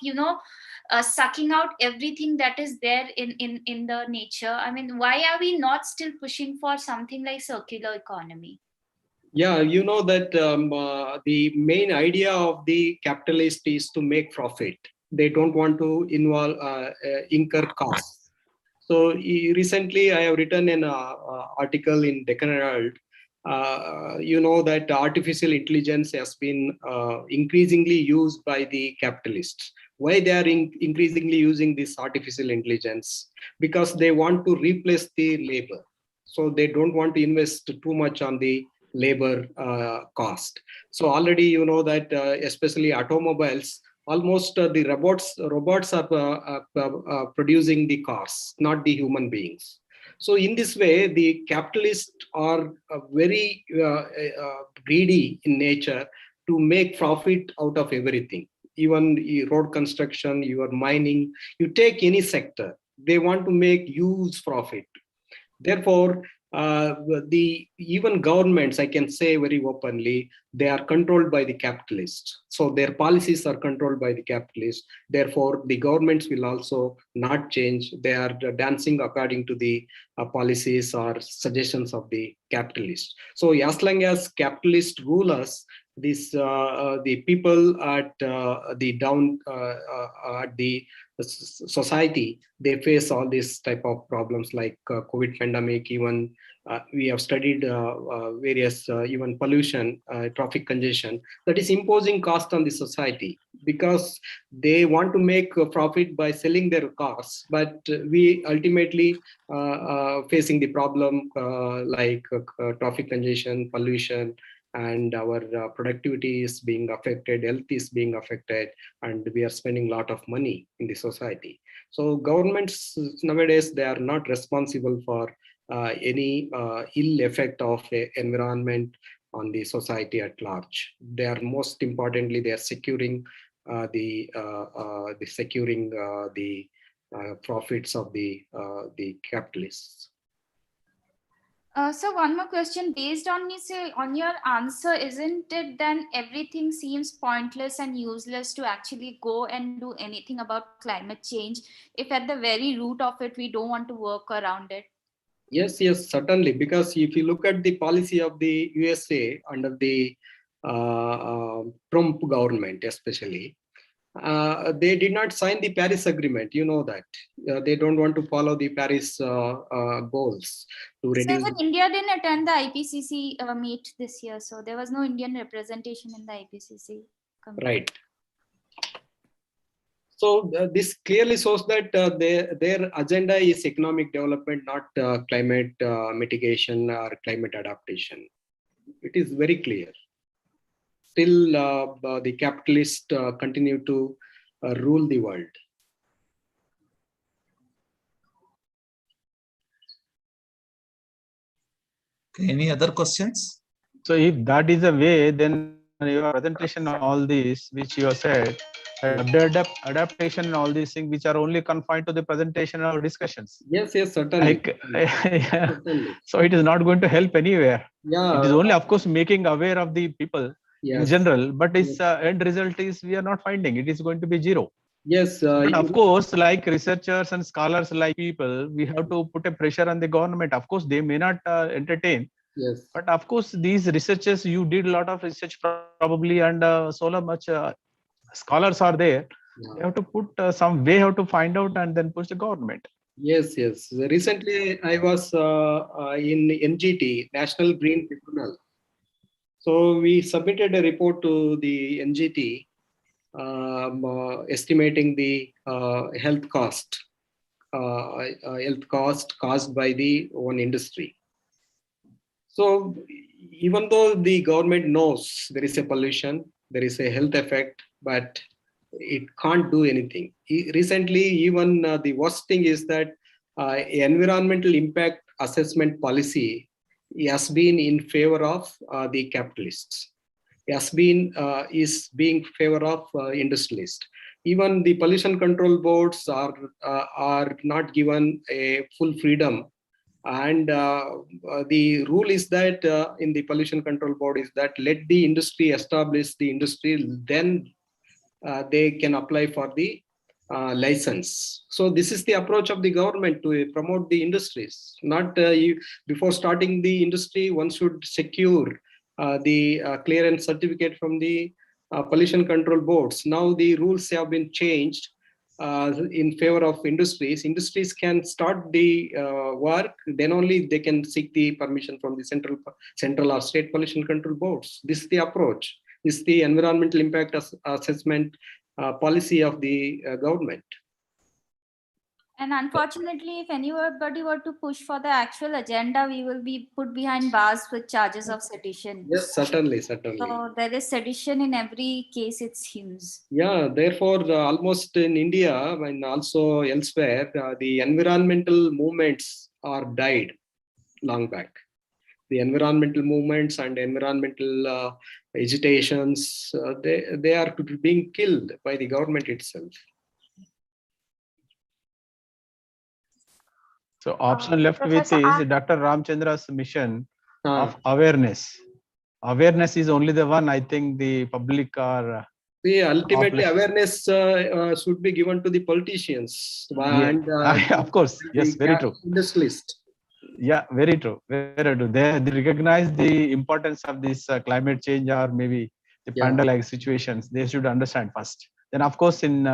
sucking out everything that is there in the nature? I mean, why are we not still pushing for something like circular economy? Yeah, you know that the main idea of the capitalist is to make profit. They don't want to incur costs. So recently, I have written an article in Deccan Herald. You know that artificial intelligence has been increasingly used by the capitalists. Why they are increasingly using this artificial intelligence? Because they want to replace the labor. So they don't want to invest too much on the labor cost. So already you know that especially automobiles, almost the robots are producing the cars, not the human beings. So in this way, the capitalists are very greedy in nature to make profit out of everything. Even road construction, your mining, you take any sector, they want to make huge profit. Therefore, the even governments, I can say very openly, they are controlled by the capitalists. So their policies are controlled by the capitalists. Therefore, the governments will also not change. They are dancing according to the policies or suggestions of the capitalists. So as long as capitalists rule us, the people at the down at the society, they face all these type of problems like COVID pandemic. Even we have studied various even pollution, traffic congestion, that is imposing cost on the society because they want to make a profit by selling their cars, but we ultimately facing the problem like traffic congestion, pollution, and our productivity is being affected, health is being affected, and we are spending a lot of money in the society. So governments nowadays, they are not responsible for any ill effect of environment on the society at large. They are most importantly, they are securing the profits of the capitalists. So one more question based on on your answer, isn't it then everything seems pointless and useless to actually go and do anything about climate change if at the very root of it we don't want to work around it? Yes, certainly. Because if you look at the policy of the USA under the Trump government, especially, they did not sign the Paris Agreement. You know that they don't want to follow the Paris goals to reduce. So India didn't attend the IPCC meet this year, so there was no Indian representation in the IPCC committee. Right. So this clearly shows that their agenda is economic development, not climate mitigation or climate adaptation. It is very clear. Still, the capitalists continue to rule the world. Any other questions? So if that is a way, then your presentation, all these which you have said, adaptation and all these things which are only confined to the presentation or discussions. Yes, certainly. Like, yeah. So it is not going to help anywhere. Yeah. It is only, of course, making aware of the people in general, but its end result is we are not finding. It is going to be zero. Yes. But of course, like researchers and scholars, like people, we have to put a pressure on the government. Of course, they may not entertain. Yes. But of course, these researchers, you did a lot of research probably, and so much scholars are there. You have to put some way how to find out and then push the government. Yes. Recently, I was in NGT, National Green Tribunal. So we submitted a report to the NGT estimating the health cost caused by the one industry. So even though the government knows there is a pollution, there is a health effect, but it can't do anything. Recently, even the worst thing is that environmental impact assessment policy has been in favor of the capitalists. Is being favor of industrialists. Even the pollution control boards are not given a full freedom. And the rule is that in the pollution control board is that let the industry establish the industry, then they can apply for the license. So this is the approach of the government to promote the industries. Not before starting the industry, one should secure the clearance certificate from the pollution control boards. Now the rules have been changed in favor of industries. Industries can start the work, then only they can seek the permission from the central or state pollution control boards. This is the approach. This is the environmental impact assessment policy of the government. And unfortunately, if anybody were to push for the actual agenda, we will be put behind bars with charges of sedition. Yes, certainly. So there is sedition in every case, it seems. Yeah, therefore, almost in India and also elsewhere, the environmental movements are died long back. The environmental movements and environmental agitations, they are being killed by the government itself. So option left with is Dr. Ramachandra's mission of awareness. Awareness is only the one I think the public are. See, ultimately, awareness should be given to the politicians. And, of course, yes, very true. Industrialist. Yeah, very true. Very true. They recognize the importance of this climate change or maybe the pandemic situations. They should understand first. Then, of course, in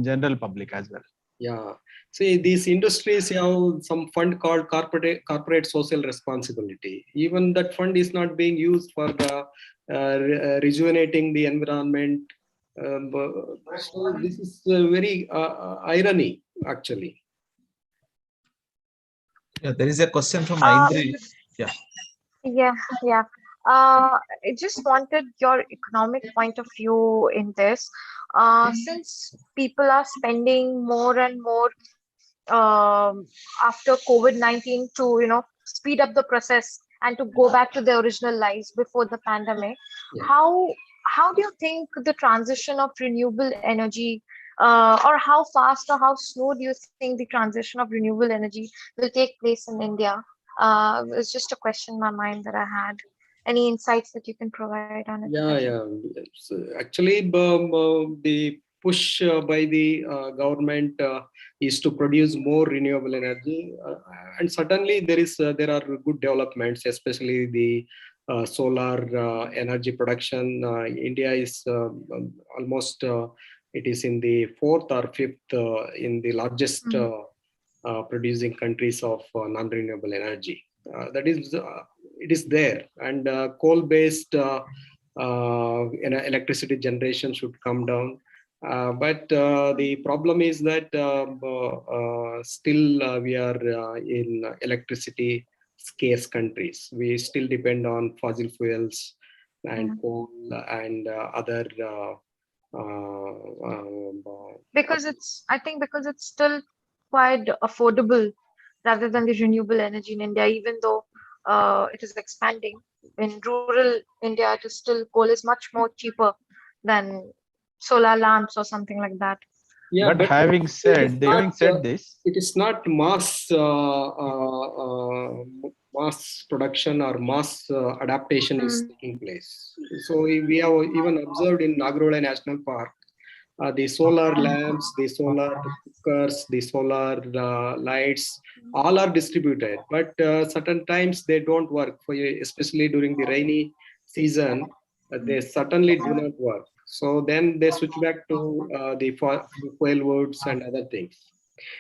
general public as well. Yeah. See, these industries have some fund called corporate social responsibility. Even that fund is not being used for rejuvenating the environment. So this is very irony, actually. Yeah, there is a question from Aindri. I just wanted your economic point of view in this. Since people are spending more and more after COVID-19 to speed up the process and to go back to their original lives before the pandemic, how do you think the transition of renewable energy or how fast or how slow do you think the transition of renewable energy will take place in India? It's just a question in my mind that I had. Any insights that you can provide on it? So actually, the push by the government is to produce more renewable energy, and certainly there are good developments, especially the solar energy production. India is almost it is in the 4th or 5th in the largest producing countries of non-renewable energy. That is, it is there, and coal-based electricity generation should come down. But the problem is that still we are in electricity scarce countries. We still depend on fossil fuels and coal and other. I think because it's still quite affordable rather than the renewable energy in India, even though it is expanding. In rural India, it is still coal is much more cheaper than solar lamps or something like that. Yeah, But having said this, it is not mass production or mass adaptation is taking place. So we have even observed in Nagarjuna National Park, the solar lamps, the solar cookers, the solar lights, all are distributed. But certain times they don't work, especially during the rainy season. They certainly do not work. So then they switch back to the fuel woods and other things.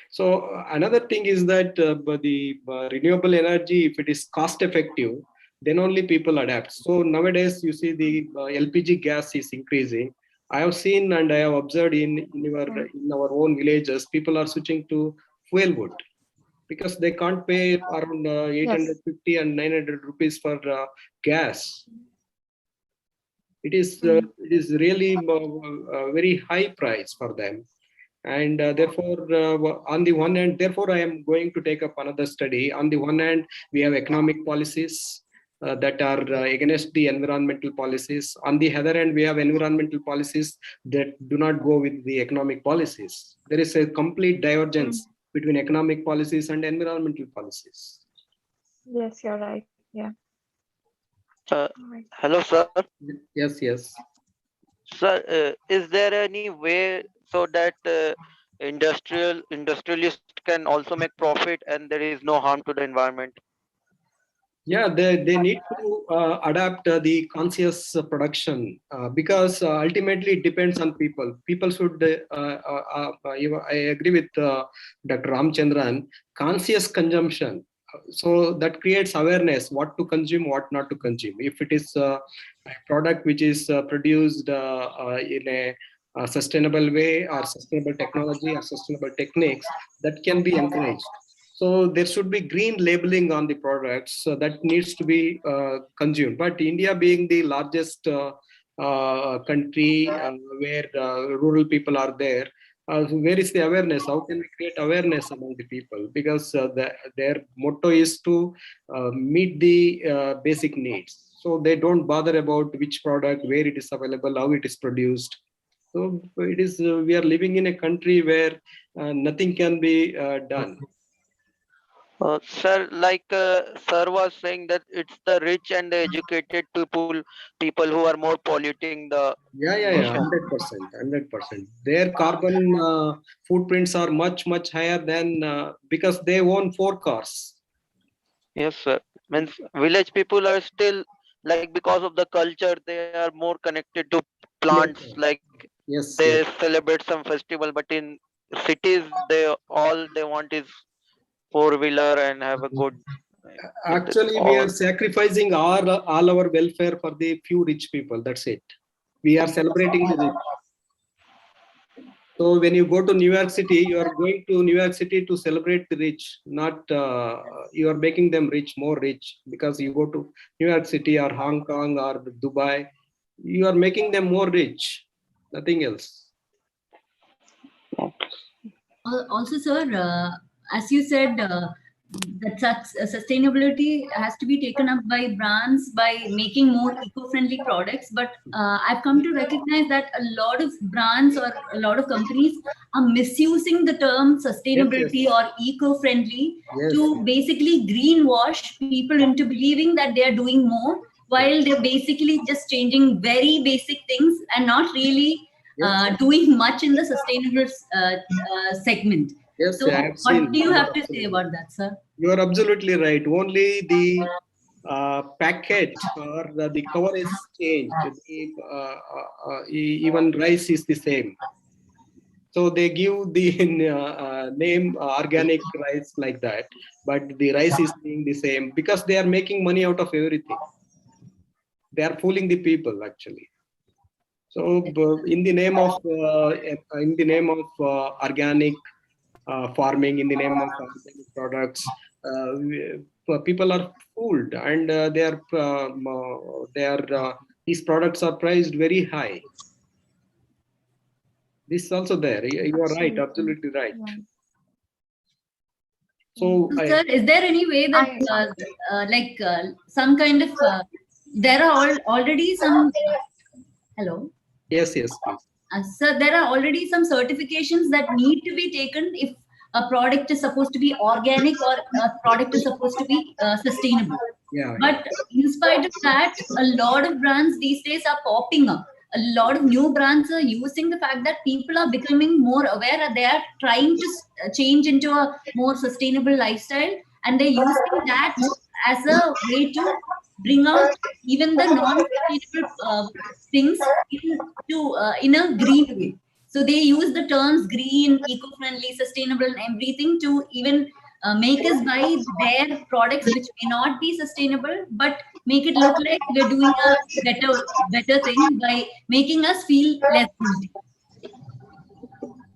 So another thing is that the renewable energy, if it is cost effective, then only people adapt. So nowadays you see the LPG gas is increasing. I have seen and I have observed in our own villages, people are switching to fuel wood because they can't pay around 850 and 900 rupees for gas. It is really a very high price for them. And therefore, on the one hand, therefore, I am going to take up another study. On the one hand, we have economic policies that are against the environmental policies. On the other hand, we have environmental policies that do not go with the economic policies. There is a complete divergence between economic policies and environmental policies. Yes, you're right. Yeah. Hello, sir. Yes, yes. Sir, is there any way so that industrialists can also make profit and there is no harm to the environment? Yeah, they need to adapt the conscious production because ultimately it depends on people. People should, I agree with Dr. Ramachandran, conscious consumption. So that creates awareness, what to consume, what not to consume. If it is a product which is produced in a sustainable way or sustainable technology or sustainable techniques, that can be encouraged. So there should be green labeling on the products that needs to be consumed. But India being the largest country where rural people are there, where is the awareness? How can we create awareness among the people? Because their motto is to meet the basic needs. So they don't bother about which product, where it is available, how it is produced. So it is. We are living in a country where nothing can be done. Sir, like sir was saying that it's the rich and the educated people who are more polluting the Yeah, 100%. Their carbon footprints are much higher than because they own 4 cars. Yes, sir. Means village people are still like because of the culture they are more connected to plants. Yes, Like yes, they yes. celebrate some festival, but in cities all they want is 4-wheeler and have a good. Actually, we are sacrificing all our welfare for the few rich people. That's it. We are celebrating the rich. So when you go to New York City, you are going to New York City to celebrate the rich, not you are making them rich, more rich, because you go to New York City or Hong Kong or Dubai, you are making them more rich, nothing else. Also, sir, as you said, that sustainability has to be taken up by brands by making more eco-friendly products. But I've come to recognize that a lot of brands or a lot of companies are misusing the term sustainability or eco-friendly to basically greenwash people into believing that they are doing more, while they're basically just changing very basic things and not really doing much in the sustainable segment. Yes, so what do you have to say about that, sir? You are absolutely right. Only the packet or the cover is changed. Even rice is the same. So they give the name organic rice like that, but the rice is being the same because they are making money out of everything. They are fooling the people actually. So in the name of organic farming, in the name of organic products, people are fooled, and these products are priced very high. This is also there. You are right, absolutely right. So Sir, is there any way that some kind of there are already some hello? yes, please. So there are already some certifications that need to be taken if a product is supposed to be organic or a product is supposed to be sustainable. Yeah. But in spite of that, a lot of brands these days are popping up. A lot of new brands are using the fact that people are becoming more aware and they are trying to change into a more sustainable lifestyle, and they're using that as a way to bring out even the non-sustainable things in a green way. So they use the terms green, eco-friendly, sustainable, and everything to even make us buy their products which may not be sustainable, but make it look like we're doing a better thing by making us feel less guilty.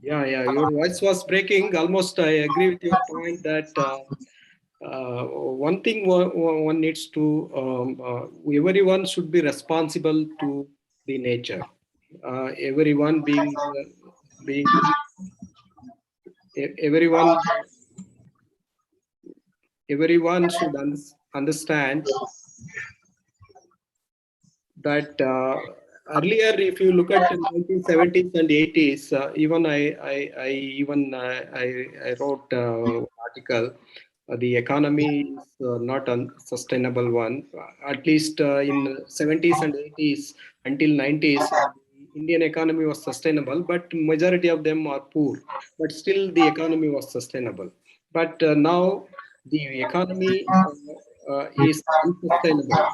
Yeah, your voice was breaking. Almost, I agree with your point that one thing one needs to, everyone should be responsible to the nature. Everyone everyone should understand that earlier, if you look at the 1970s and 80s, even I wrote an article. The economy is not a sustainable one. At least in 70s and 80s until 90s, Indian economy was sustainable, but majority of them are poor. But still, the economy was sustainable. But now the economy is unsustainable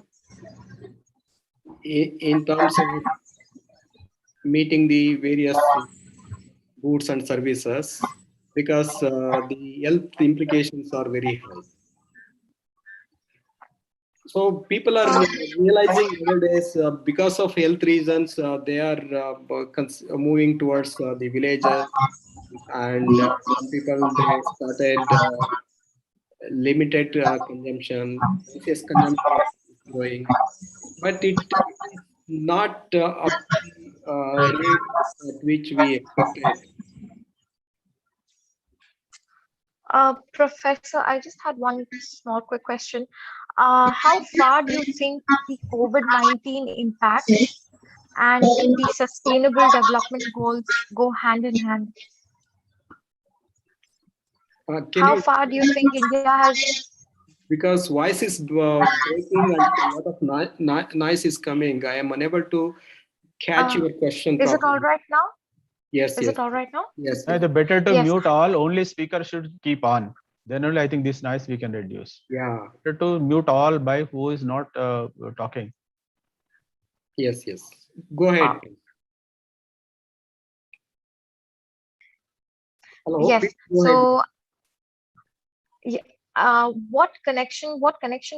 in terms of meeting the various goods and services, because the health implications are very high. So people are realizing nowadays, because of health reasons, they are moving towards the villages, and some people they started limited consumption, conscious consumption is growing, but it is not up to the rate at which we expected. Professor, I just had one small quick question. How far do you think the COVID-19 impact and the sustainable development goals go hand in hand? How far do you think India has? Because voice is breaking and a lot of noise is coming. I am unable to catch your question Is properly. it all right now? Yes. Is it all right now? Yes. The better to Yes. mute all, only speaker should keep on. Then only I think this noise we can reduce. Yeah. Better to mute all by who is not talking. Yes. Go ahead. Hello. Yes. Go ahead. So, what connection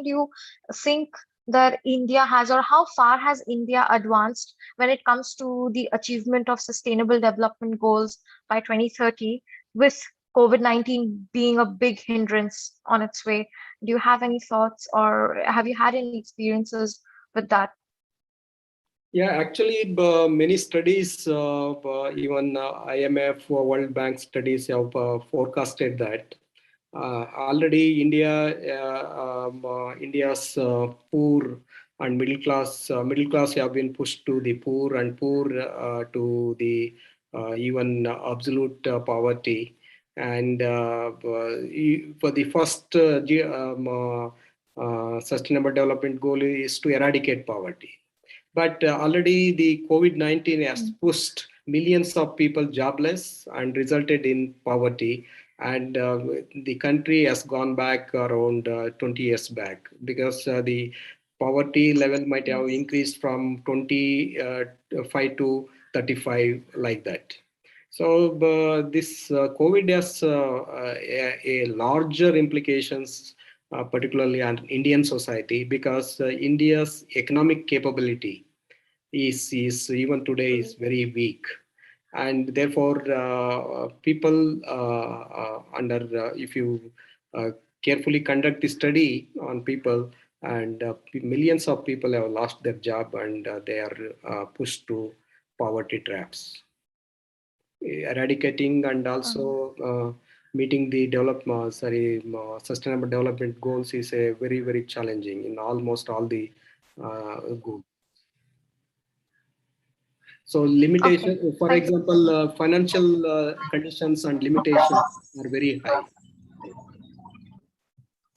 do you think that India has, or how far has India advanced when it comes to the achievement of sustainable development goals by 2030, with COVID-19 being a big hindrance on its way? Do you have any thoughts, or have you had any experiences with that? Yeah, actually, many studies, even IMF or World Bank studies have forecasted that. Already India's poor and middle class have been pushed to the poor, and poor to the even absolute poverty. And for the first sustainable development goal is to eradicate poverty. But already the COVID-19 has pushed millions of people jobless and resulted in poverty. And the country has gone back around 20 years back, because the poverty level might have increased from 25 to 35, like that. So this COVID has a larger implications, particularly on Indian society, because India's economic capability is even today is very weak, and therefore people if you carefully conduct the study on people, and millions of people have lost their job, and they are pushed to poverty traps. Eradicating and also meeting the sustainable development goals is a very, very challenging in almost all the goals. So limitation, for Thank you. example, financial conditions and limitations are very high.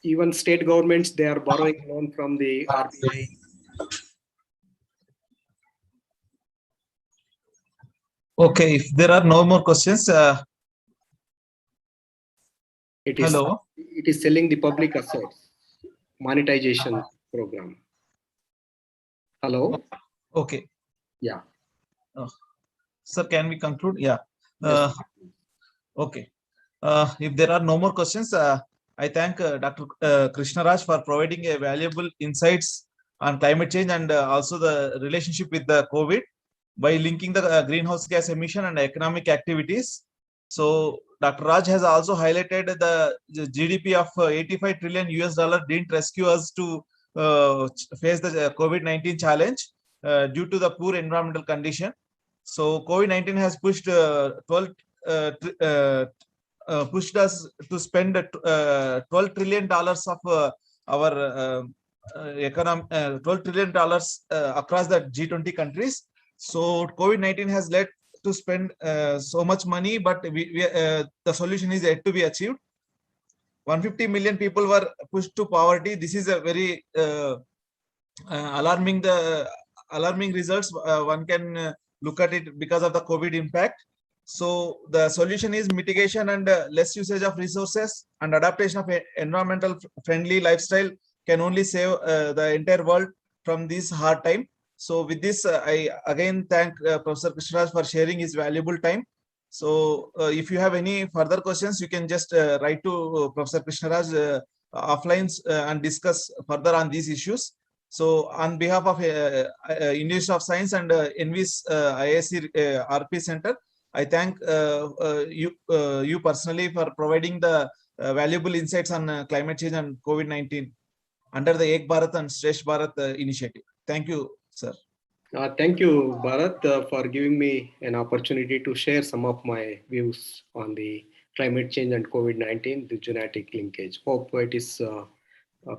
Even state governments, they are borrowing loan from the RBI. Okay, if there are no more questions, hello. It is selling the public assets, monetization program. Hello? Okay. Yeah. Sir, can we conclude? Yeah. Yes. Okay. If there are no more questions, I thank Dr. Krishna Raj for providing a valuable insights on climate change and also the relationship with the COVID by linking the greenhouse gas emission and economic activities. So Dr. Raj has also highlighted the GDP of 85 trillion US dollar didn't rescue us to face the COVID-19 challenge due to the poor environmental condition. So COVID-19 has pushed pushed us to spend $12 trillion of our economy, $12 trillion across the G20 countries. So COVID-19 has led to spend so much money, but the solution is yet to be achieved. 150 million people were pushed to poverty. This is a very alarming results. One can look at it because of the COVID impact. So the solution is mitigation and less usage of resources and adaptation of environmental friendly lifestyle can only save the entire world from this hard time. So with this, I again thank Professor Krishna for sharing his valuable time. So if you have any further questions, you can just write to Professor Krishna offline and discuss further on these issues. So on behalf of Institute of Science and ENVIS IISC RP Center, I thank you personally for providing the valuable insights on climate change and COVID-19 under the Ek Bharat and Shresh Bharat initiative. Thank you, sir. Thank you, Bharat, for giving me an opportunity to share some of my views on the climate change and COVID-19, the zoonotic linkage. Hope it is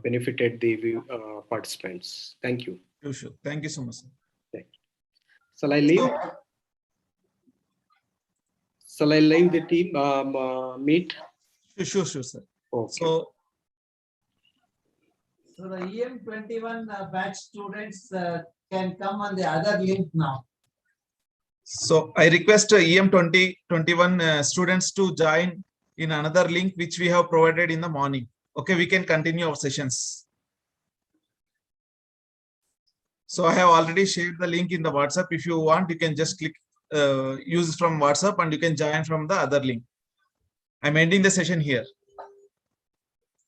benefited the participants. Thank you. Sure. Thank you so much, sir. Thank you. Shall I leave? Shall I leave the team meet? Sure, sir. Okay. So the EM21 batch students can come on the other link now. So I request EM2021 students to join in another link which we have provided in the morning. Okay, we can continue our sessions. So I have already shared the link in the WhatsApp. If you want, you can just click use from WhatsApp and you can join from the other link. I'm ending the session here.